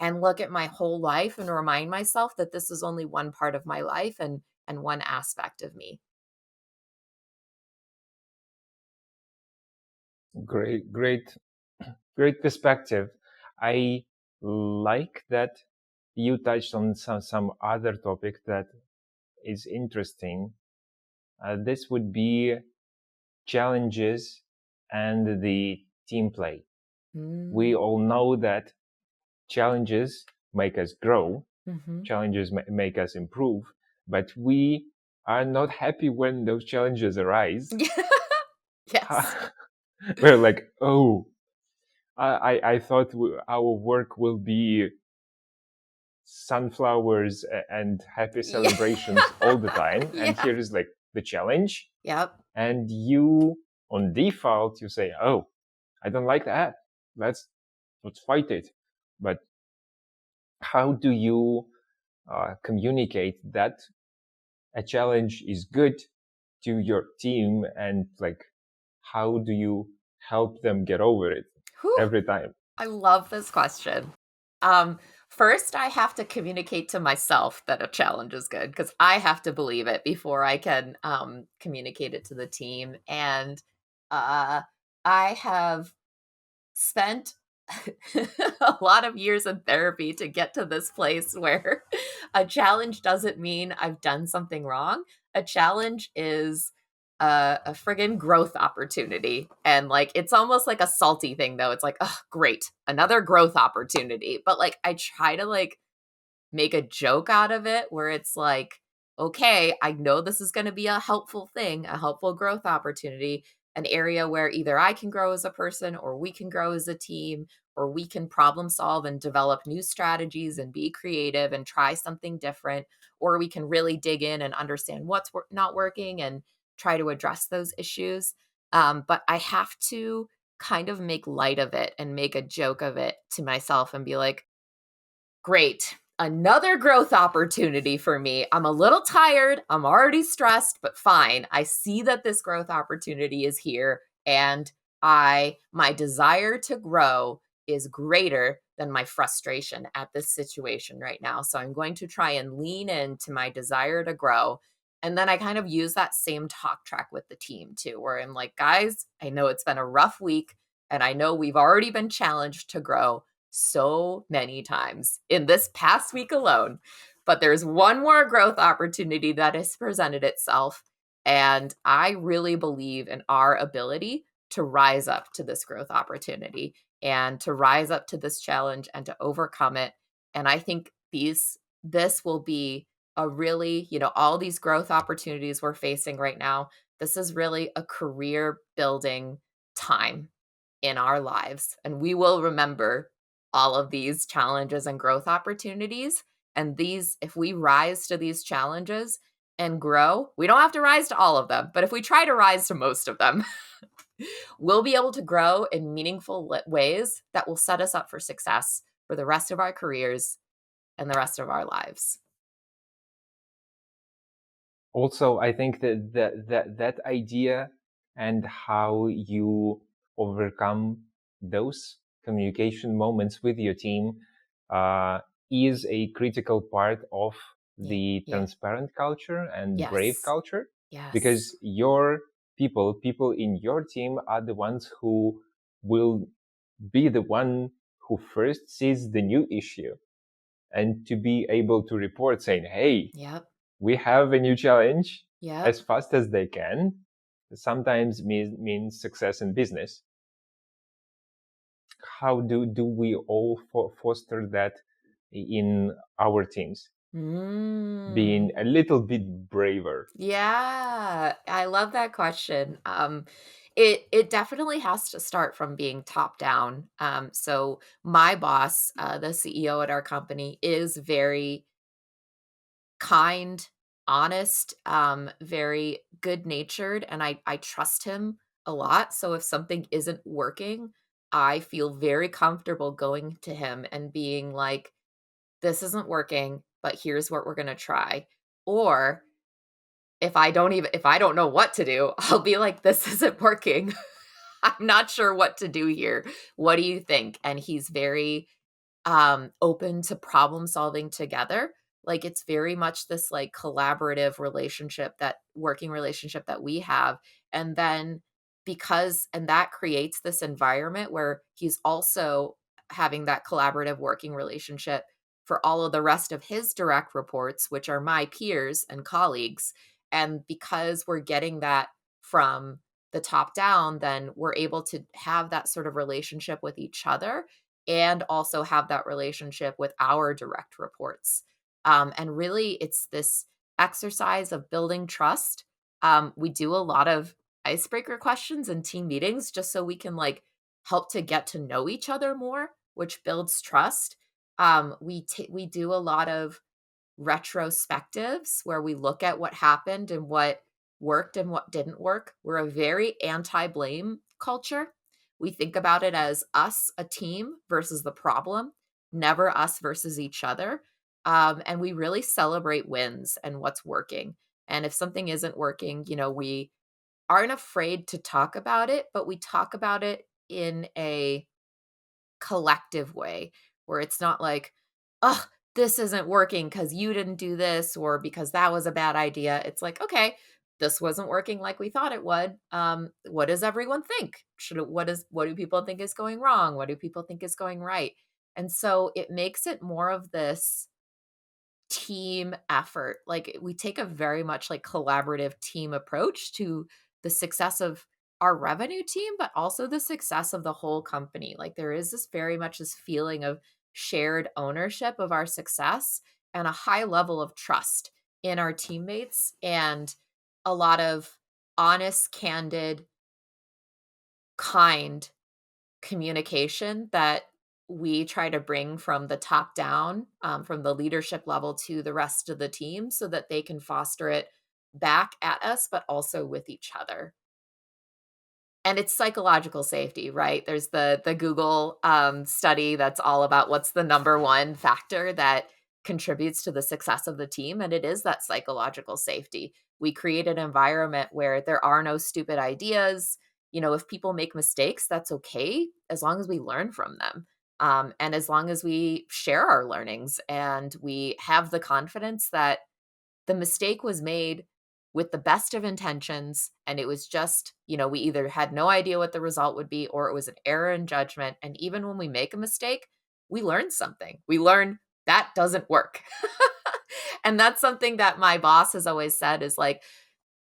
and look at my whole life and remind myself that this is only one part of my life and one aspect of me. Great, great perspective. I like that you touched on some other topic that is interesting. This would be challenges and the team play. Mm. We all know that challenges make us grow, Mhm. challenges make us improve, but we are not happy when those challenges arise. Yes. We're like, oh, I thought our work will be sunflowers and happy Yeah. celebrations all the time. And Yeah. here is like the challenge. Yep. And you, on default, you say, oh, I don't like that. Let's fight it. But how do you communicate that a challenge is good to your team and like how do you help them get over it Whew. every time? I love this question. Um, First, I have to communicate to myself that a challenge is good because I have to believe it before I can communicate it to the team. And uh, I have spent a lot of years in therapy to get to this place where a challenge doesn't mean I've done something wrong. A challenge is a friggin' growth opportunity. And like, it's almost like a salty thing, though. It's like, oh, great, another growth opportunity. But like, I try to like make a joke out of it where it's like, okay, I know this is going to be a helpful thing, a helpful growth opportunity, an area where either I can grow as a person or we can grow as a team or we can problem solve and develop new strategies and be creative and try something different, or we can really dig in and understand what's not working and try to address those issues. But I have to kind of make light of it and make a joke of it to myself and be like, great. Another growth opportunity for me. I'm a little tired. I'm already stressed, but fine. I see that this growth opportunity is here and my desire to grow is greater than my frustration at this situation right now. So I'm going to try and lean into my desire to grow. And then I kind of use that same talk track with the team too, where I'm like, guys, I know it's been a rough week and I know we've already been challenged to grow so many times in this past week alone. But there's one more growth opportunity that has presented itself. And I really believe in our ability to rise up to this growth opportunity and to rise up to this challenge and to overcome it. And I think this will be a really, all these growth opportunities we're facing right now. This is really a career building time in our lives. And we will remember all of these challenges and growth opportunities. And if we rise to these challenges and grow, we don't have to rise to all of them, but if we try to rise to most of them, we'll be able to grow in meaningful ways that will set us up for success for the rest of our careers and the rest of our lives. Also, I think that idea and how you overcome those communication moments with your team uh, is a critical part of Yeah. the Yeah. transparent culture and brave Yes. culture, Yes. because your people in your team are the ones who will be the one who first sees the new issue, and to be able to report saying, hey, Yep. we have a new challenge Yep. as fast as they can, sometimes means success in business. How do we all foster that in our teams, being Mm. a little bit braver? Yeah, I love that question. It definitely has to start from being top down. So my boss, the CEO at our company, is very kind, honest, very good natured, and I trust him a lot. So if something isn't working, I feel very comfortable going to him and being like, "This isn't working, but here's what we're gonna try." Or if I don't know what to do, I'll be like, "This isn't working. I'm not sure what to do here. What do you think?" And he's very open to problem solving together. Like it's very much this like collaborative relationship, that working relationship that we have. And then and that creates this environment where he's also having that collaborative working relationship for all of the rest of his direct reports, which are my peers and colleagues. And because we're getting that from the top down, then we're able to have that sort of relationship with each other and also have that relationship with our direct reports. And really, it's this exercise of building trust. We do a lot of icebreaker questions and team meetings just so we can like help to get to know each other more, which builds trust. We do a lot of retrospectives where we look at what happened and what worked and what didn't work. We're a very anti blame culture. We think about it as us, a team, versus the problem, never us versus each other. And we really celebrate wins and what's working. And if something isn't working, we aren't afraid to talk about it, but we talk about it in a collective way where it's not like, "Ugh, this isn't working because you didn't do this or because that was a bad idea." It's like, "Okay, this wasn't working like we thought it would. What does everyone think? What do people think is going wrong? What do people think is going right?" And so it makes it more of this team effort. Like, we take a very much, like, collaborative team approach to the success of our revenue team, but also the success of the whole company. Like, there is this very much this feeling of shared ownership of our success and a high level of trust in our teammates, and a lot of honest, candid, kind communication that we try to bring from the top down, from the leadership level to the rest of the team so that they can foster it back at us, but also with each other. And it's psychological safety, right? There's the Google, study that's all about what's the number one factor that contributes to the success of the team, and it is that psychological safety. We create an environment where there are no stupid ideas. You know, if people make mistakes, that's okay as long as we learn from them, and as long as we share our learnings and we have the confidence that the mistake was made with the best of intentions, and it was just, we either had no idea what the result would be or it was an error in judgment. And even when we make a mistake, we learn something. We learn that doesn't work. And that's something that my boss has always said is like,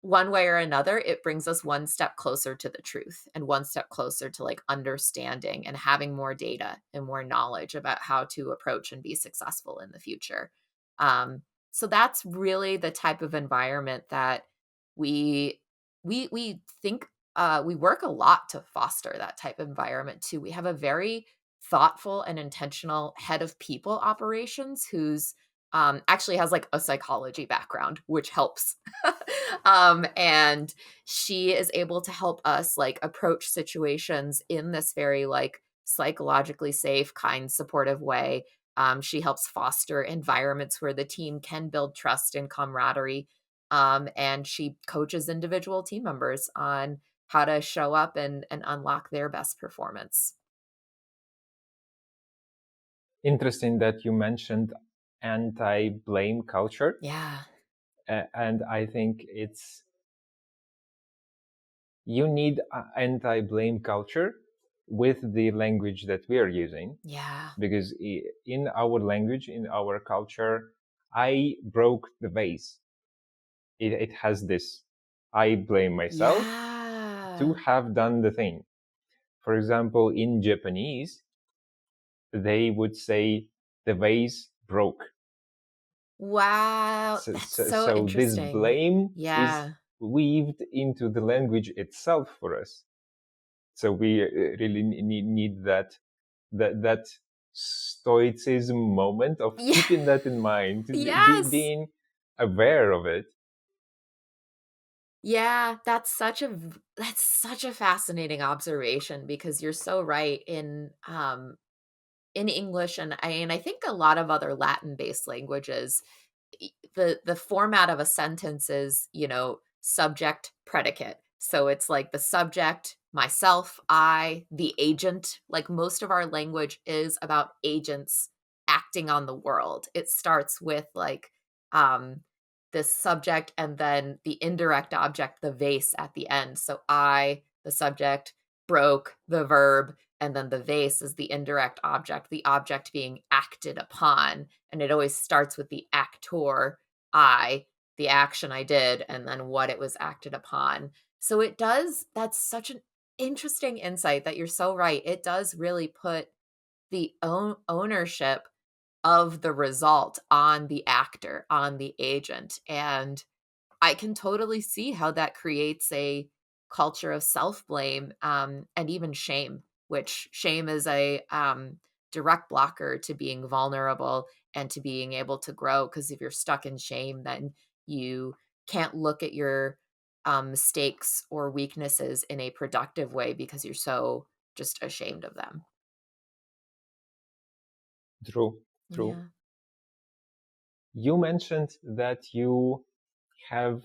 one way or another, it brings us one step closer to the truth and one step closer to like understanding and having more data and more knowledge about how to approach and be successful in the future. So that's really the type of environment that we we think, we work a lot to foster that type of environment too. We have a very thoughtful and intentional head of people operations who's actually has like a psychology background, which helps. And she is able to help us like approach situations in this very like psychologically safe, kind, supportive way. She helps foster environments where the team can build trust and camaraderie. And she coaches individual team members on how to show up and unlock their best performance. Interesting that you mentioned anti-blame culture. Yeah. And I think you need anti-blame culture with the language that we are using, Yeah. because in our language, in our culture, I broke the vase. It has this, I blame myself to Yeah. have done the thing. For example, in Japanese, they would say the vase broke. Wow. So, That's so, so so this interesting. blame is Yeah. weaved into the language itself for us. So we really need that stoicism moment of Yeah. keeping that in mind, Yes. being aware of it. Yeah, that's such a fascinating observation because you're so right in English, and I think a lot of other Latin-based languages, the format of a sentence is, subject predicate. So it's like the subject, myself, I, the agent. Like most of our language is about agents acting on the world. It starts with like um this subject and then the indirect object, the vase at the end. So I, the subject, broke, the verb, and then the vase is the indirect object, the object being acted upon. And it always starts with the actor, I, the action I did, and then what it was acted upon. So it does, that's such an interesting insight that you're so right. It does really put the ownership of the result on the actor, on the agent. And I can totally see how that creates a culture of self-blame, and even shame, which shame is a direct blocker to being vulnerable and to being able to grow. Because if you're stuck in shame, then you can't look at your mistakes or weaknesses in a productive way because you're so just ashamed of them. True, true. Yeah. You mentioned that you have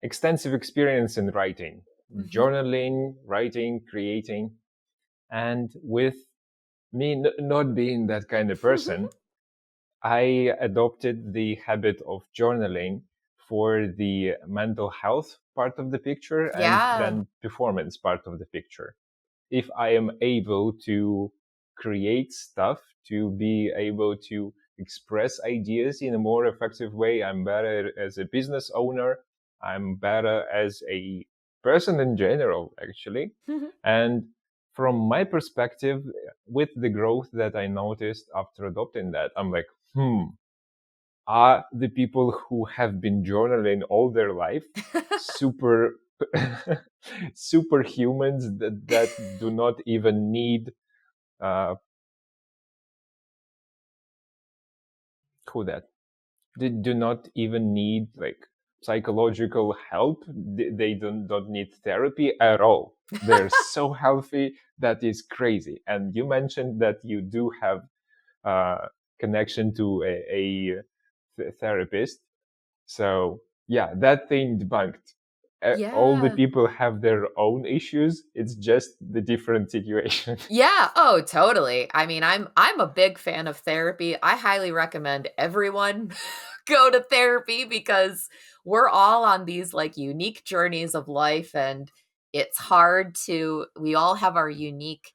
extensive experience in writing, Hmm. journaling, writing, creating, and with me not being that kind of person, I adopted the habit of journaling for the mental health part of the picture and Yeah. then performance part of the picture. If I am able to create stuff, to be able to express ideas in a more effective way, I'm better as a business owner. I'm better as a person in general, actually. And from my perspective, with the growth that I noticed after adopting that, I'm like, are the people who have been journaling all their life super superhumans that do not even need uh who that they do not even need like psychological help. They don't need therapy at all. They're so healthy that is crazy. And you mentioned that you do have connection to a therapist. So yeah, that thing debunked. All the Yeah. people have their own issues. It's just the different situation. Yeah, oh, totally. I mean, I'm a big fan of therapy. I highly recommend everyone go to therapy because we're all on these like unique journeys of life, and it's hard to we all have our unique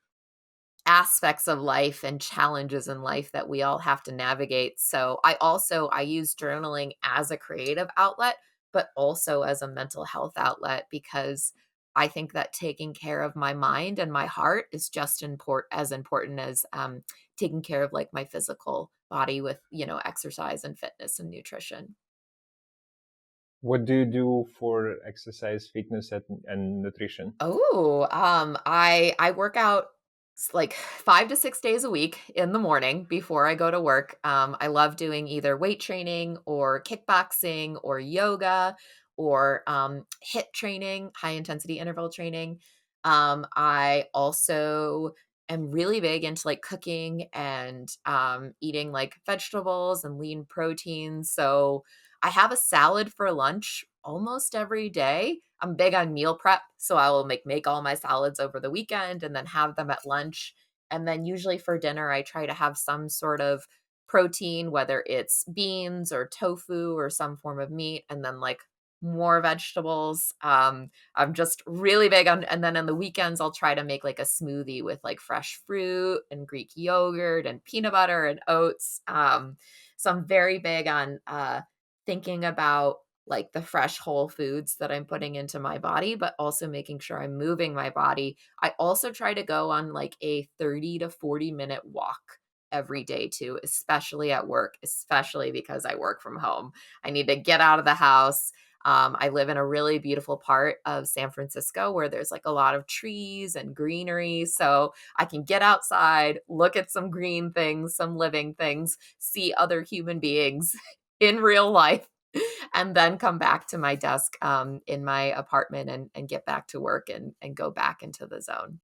aspects of life and challenges in life that we all have to navigate. So I use journaling as a creative outlet, but also as a mental health outlet because I think that taking care of my mind and my heart is just as important as taking care of like my physical body with exercise and fitness and nutrition. What do you do for exercise, fitness, and nutrition? Oh, I work out like 5 to 6 days a week in the morning before I go to work. I love doing either weight training or kickboxing or yoga or HIIT training, high intensity interval training. I also am really big into like cooking and eating like vegetables and lean proteins. So I have a salad for lunch almost every day. I'm big on meal prep, so I will make all my salads over the weekend and then have them at lunch. And then usually for dinner, I try to have some sort of protein, whether it's beans or tofu or some form of meat, and then like more vegetables. I'm just really big on, and then on the weekends, I'll try to make like a smoothie with like fresh fruit and Greek yogurt and peanut butter and oats. So I'm very big on thinking about like the fresh whole foods that I'm putting into my body, but also making sure I'm moving my body. I also try to go on like a 30 to 40-minute walk every day too, especially at work, especially because I work from home. I need to get out of the house. I live in a really beautiful part of San Francisco where there's like a lot of trees and greenery. So I can get outside, look at some green things, some living things, see other human beings in real life and then come back to my desk in my apartment and get back to work and go back into the zone.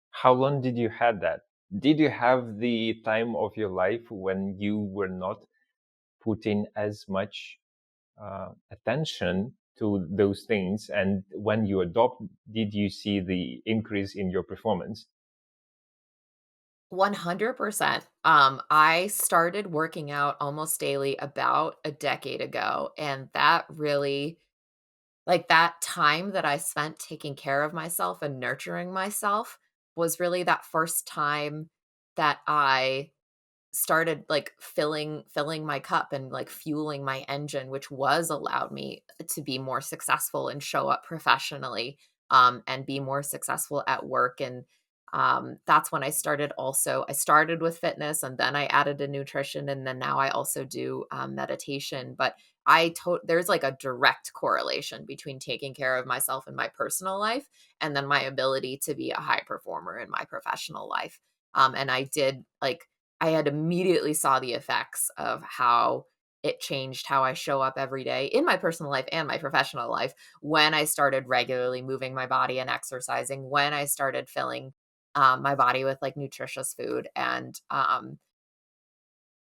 How long did you have that? Did you have the time of your life when you were not putting as much attention to those things? And when you adopt, did you see the increase in your performance? 100%. I started working out almost daily about a decade ago. And that really, like that time that I spent taking care of myself and nurturing myself was really that first time that I started like filling my cup and like fueling my engine, which was allowed me to be more successful and show up professionally and be more successful at work. And that's when I started with fitness and then I added a nutrition and then now I also do meditation. But there's like a direct correlation between taking care of myself in my personal life and then my ability to be a high performer in my professional life. And I had immediately saw the effects of how it changed how I show up every day in my personal life and my professional life when I started regularly moving my body and exercising, when I started filling my body with like nutritious food. And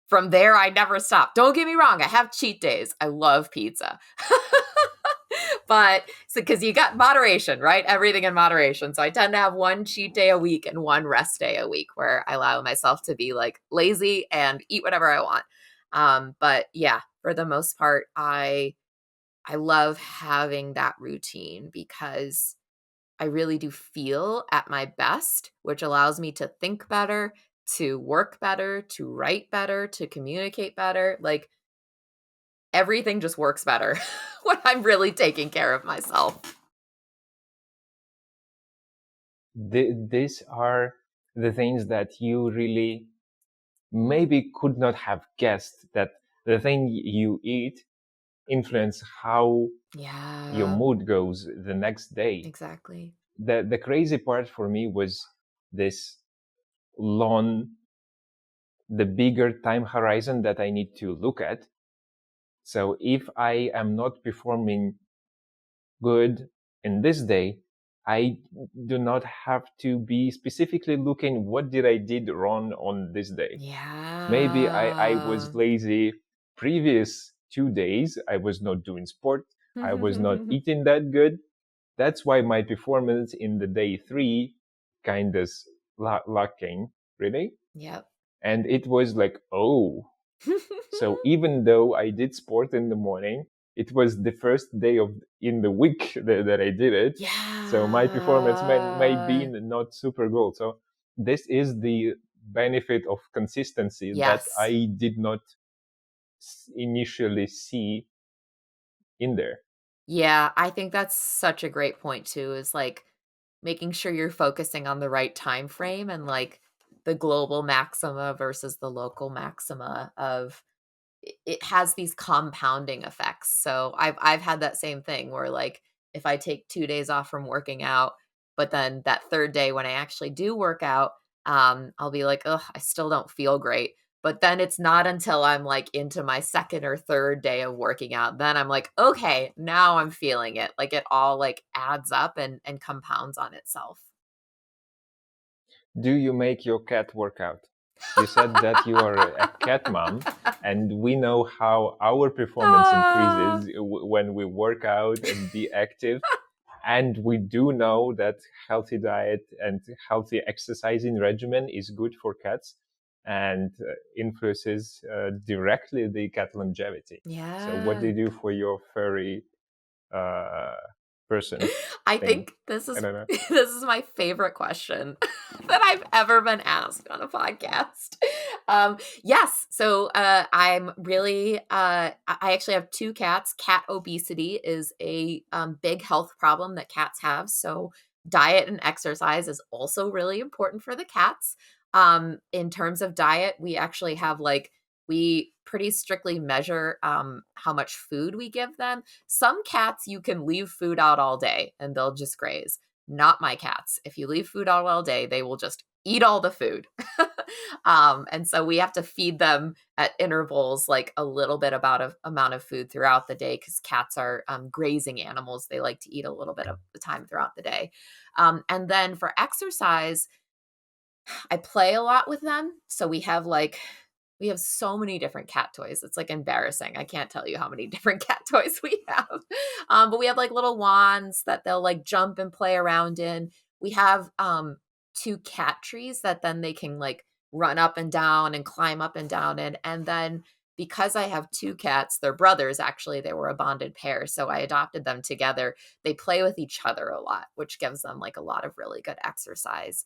from there, I never stopped. Don't get me wrong, I have cheat days. I love pizza. But so because you got moderation, right? Everything in moderation. So I tend to have one cheat day a week and one rest day a week where I allow myself to be like lazy and eat whatever I want. But yeah, for the most part, I love having that routine because I really do feel at my best, which allows me to think better, to work better, to write better, to communicate better. Like everything just works better when I'm really taking care of myself. These are the things that you really maybe could not have guessed, that the thing you eat influence how your Yeah, mood goes the next day. exactly. The crazy part for me was this long, the bigger time horizon that I need to look at. So if I am not performing good in this day, I do not have to be specifically looking what did I did wrong on this day. Maybe I was Yeah. lazy previous 2 days. I was not doing sport. I was not eating that good. That's why my performance in the day three kind of lacking, really. Yep. And it was like, oh, so even though I did sport in the morning, it was the first day of in the week that I did it. So my performance may be Yeah. not super good. So this is the benefit of consistency that Yes. I did not initially see in there. Yeah, I think that's such a great point too, is like making sure you're focusing on the right time frame and like the global maxima versus the local maxima of it has these compounding effects. So I've had that same thing where like if I take 2 days off from working out, but then that 3rd day when I actually do work out, I'll be like, "Ugh, I still don't feel great." But then it's not until I'm like into my 2nd or 3rd day of working out, then I'm like, "Okay, now I'm feeling it." Like it all like adds up and compounds on itself. Do you make your cat work out? You said that you are a cat mom, and we know how our performance Ah, increases when we work out and be active. And we do know that healthy diet and healthy exercising regimen is good for cats and influences directly the cat longevity. So, what do yeah. you do for your furry uh, person I thing? think this I is don't know. this is my favorite question that I've ever been asked on a podcast. Yes, so I'm really I actually have 2 cats. Cat obesity is a big health problem that cats have. So diet and exercise is also really important for the cats. In terms of diet, we actually have like we pretty strictly measure how much food we give them. Some cats, you can leave food out all day and they'll just graze. Not my cats. If you leave food out all day, they will just eat all the food. And so we have to feed them at intervals, like a little bit about a amount of food throughout the day, because cats are grazing animals. They like to eat a little bit of the time throughout the day. And then for exercise, I play a lot with them. So we have so many different cat toys. It's like embarrassing. I can't tell you how many different cat toys we have. But we have like little wands that they'll like jump and play around in. We have 2 cat trees that then they can like run up and down and climb up and down in. And then because I have 2 cats, they're brothers actually, they were a bonded pair. So I adopted them together. They play with each other a lot, which gives them like a lot of really good exercise.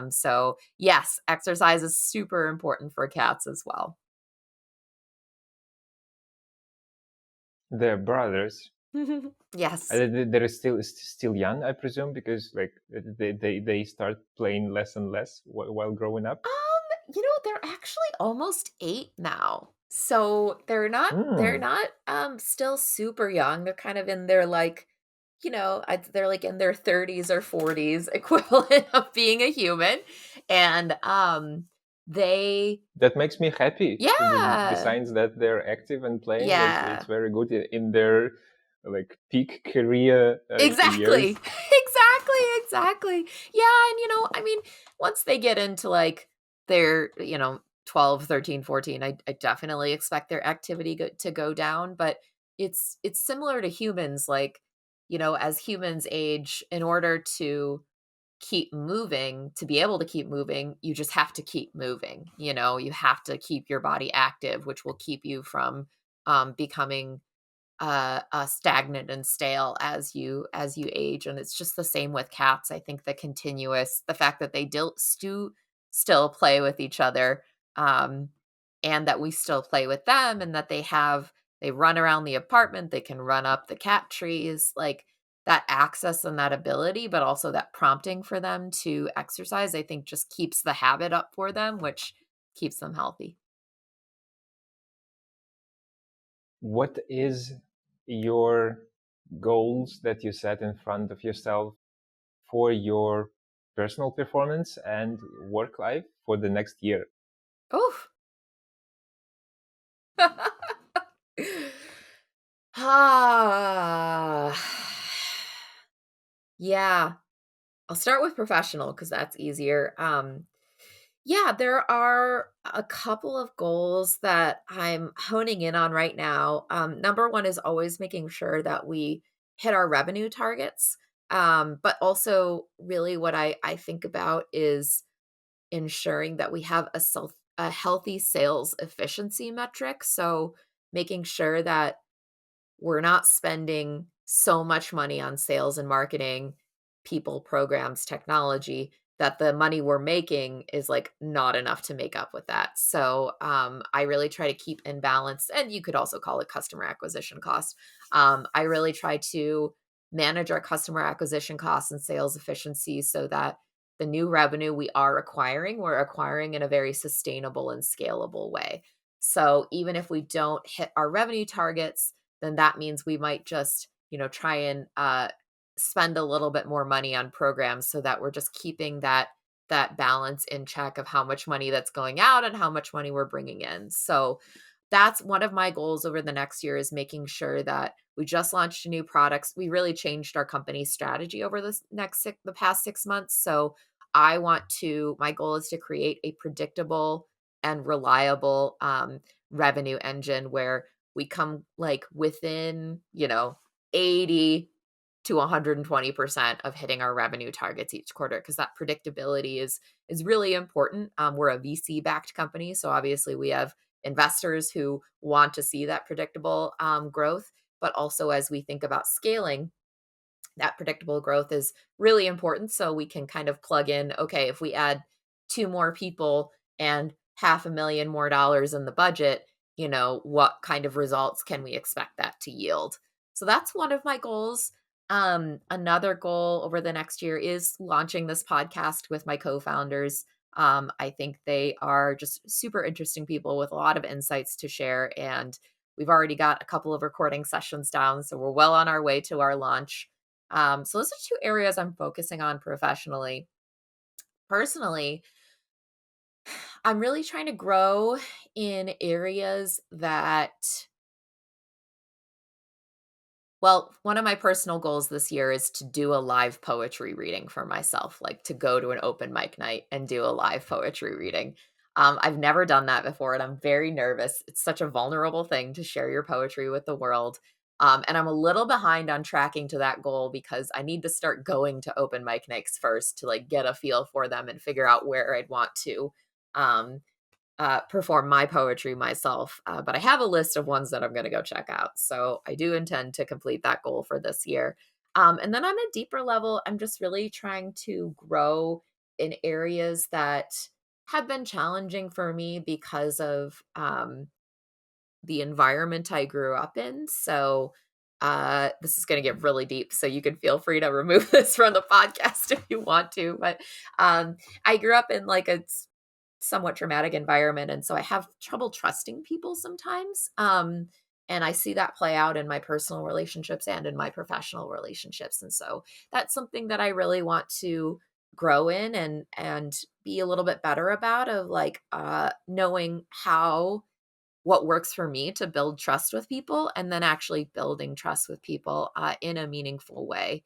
So yes, exercise is super important for cats as well. They're brothers. Yes. They're still young, I presume, because like they start playing less and less while growing up. They're actually almost 8 now. So they're Hmm. not still super young. They're kind of in their like, they're like in their 30s or 40s equivalent of being a human. And they That makes me happy. yeah. Besides that, they're active and playing. It's Yeah. very good in their like peak career Exactly. years. Exactly. Yeah, and I mean, once they get into like their, 12, 13, 14, I definitely expect their activity to go down, but it's similar to humans. Like as humans age, in order to keep moving, to be able to keep moving, you just have to keep moving. You have to keep your body active, which will keep you from becoming stagnant and stale as you age. And it's just the same with cats. I think the fact that they still play with each other, um, and that we still play with them, and that they run around the apartment, they can run up the cat trees, like that access and that ability, but also that prompting for them to exercise, I think just keeps the habit up for them, which keeps them healthy. What is your goals that you set in front of yourself for your personal performance and work life for the next year? Oof. Ah. Yeah. I'll start with professional because that's easier. Yeah, there are a couple of goals that I'm honing in on right now. Number one is always making sure that we hit our revenue targets. But also, really, what I think about is ensuring that we have a healthy sales efficiency metric. So, making sure that we're not spending so much money on sales and marketing, people, programs, technology, that the money we're making is like not enough to make up with that. So I really try to keep in balance, and you could also call it customer acquisition cost. I really try to manage our customer acquisition costs and sales efficiency so that the new revenue we're acquiring in a very sustainable and scalable way. So even if we don't hit our revenue targets, then that means we might just, try and spend a little bit more money on programs so that we're just keeping that balance in check of how much money that's going out and how much money we're bringing in. So that's one of my goals over the next year, is making sure that we just launched new products. We really changed our company strategy over the past 6 months. So my goal is to create a predictable and reliable revenue engine where we come like within, 80 to 120% of hitting our revenue targets each quarter, because that predictability is really important. We're a VC backed company, so obviously we have investors who want to see that predictable growth. But also, as we think about scaling, that predictable growth is really important, so we can kind of plug in, okay, if we add two more people and $500,000 more dollars in the budget, what kind of results can we expect that to yield? So that's one of my goals. Another goal over the next year is launching this podcast with my co-founders. I think they are just super interesting people with a lot of insights to share, and we've already got a couple of recording sessions down, so we're well on our way to our launch. So those are two areas I'm focusing on professionally. Personally, I'm really trying to grow in areas that, well, one of my personal goals this year is to do a live poetry reading for myself, like to go to an open mic night and do a live poetry reading. I've never done that before, and I'm very nervous. It's such a vulnerable thing to share your poetry with the world. And I'm a little behind on tracking to that goal because I need to start going to open mic nights first to like get a feel for them and figure out where I'd want to um, perform my poetry myself. But I have a list of ones that I'm going to go check out. So I do intend to complete that goal for this year. And then on a deeper level, I'm just really trying to grow in areas that have been challenging for me because of the environment I grew up in. So this is going to get really deep. So you can feel free to remove this from the podcast if you want to. But I grew up in like a somewhat traumatic environment, and so I have trouble trusting people sometimes. And I see that play out in my personal relationships and in my professional relationships. And so that's something that I really want to grow in and be a little bit better about, of like knowing what works for me to build trust with people, and then actually building trust with people in a meaningful way.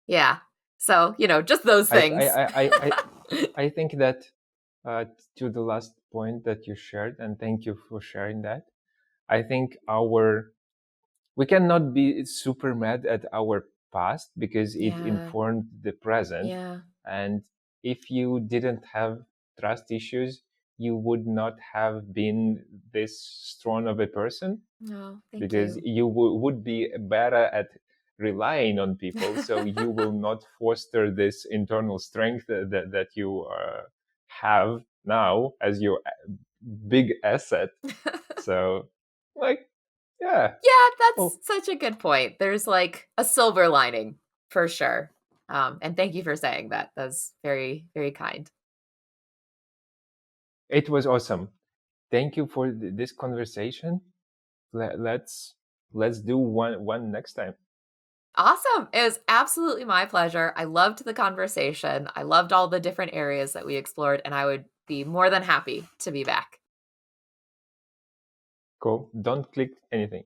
Yeah. So, just those I things. I think that uh, to the last point that you shared, and thank you for sharing that. I think our we cannot be super mad at our past because it Yeah. informed the present. Yeah. And if you didn't have trust issues, you would not have been this strong of a person, No, thank because you. you would be better at relying on people. So you will not foster this internal strength that you have now as your big asset. So, like, yeah. Yeah, that's Well, such a good point. There's like a silver lining for sure. And thank you for saying that. That's very, very kind. it was awesome. Thank you for this conversation. Let's do one next time. Awesome. It was absolutely my pleasure. I loved the conversation. I loved all the different areas that we explored, and I would be more than happy to be back. Cool. Don't click anything.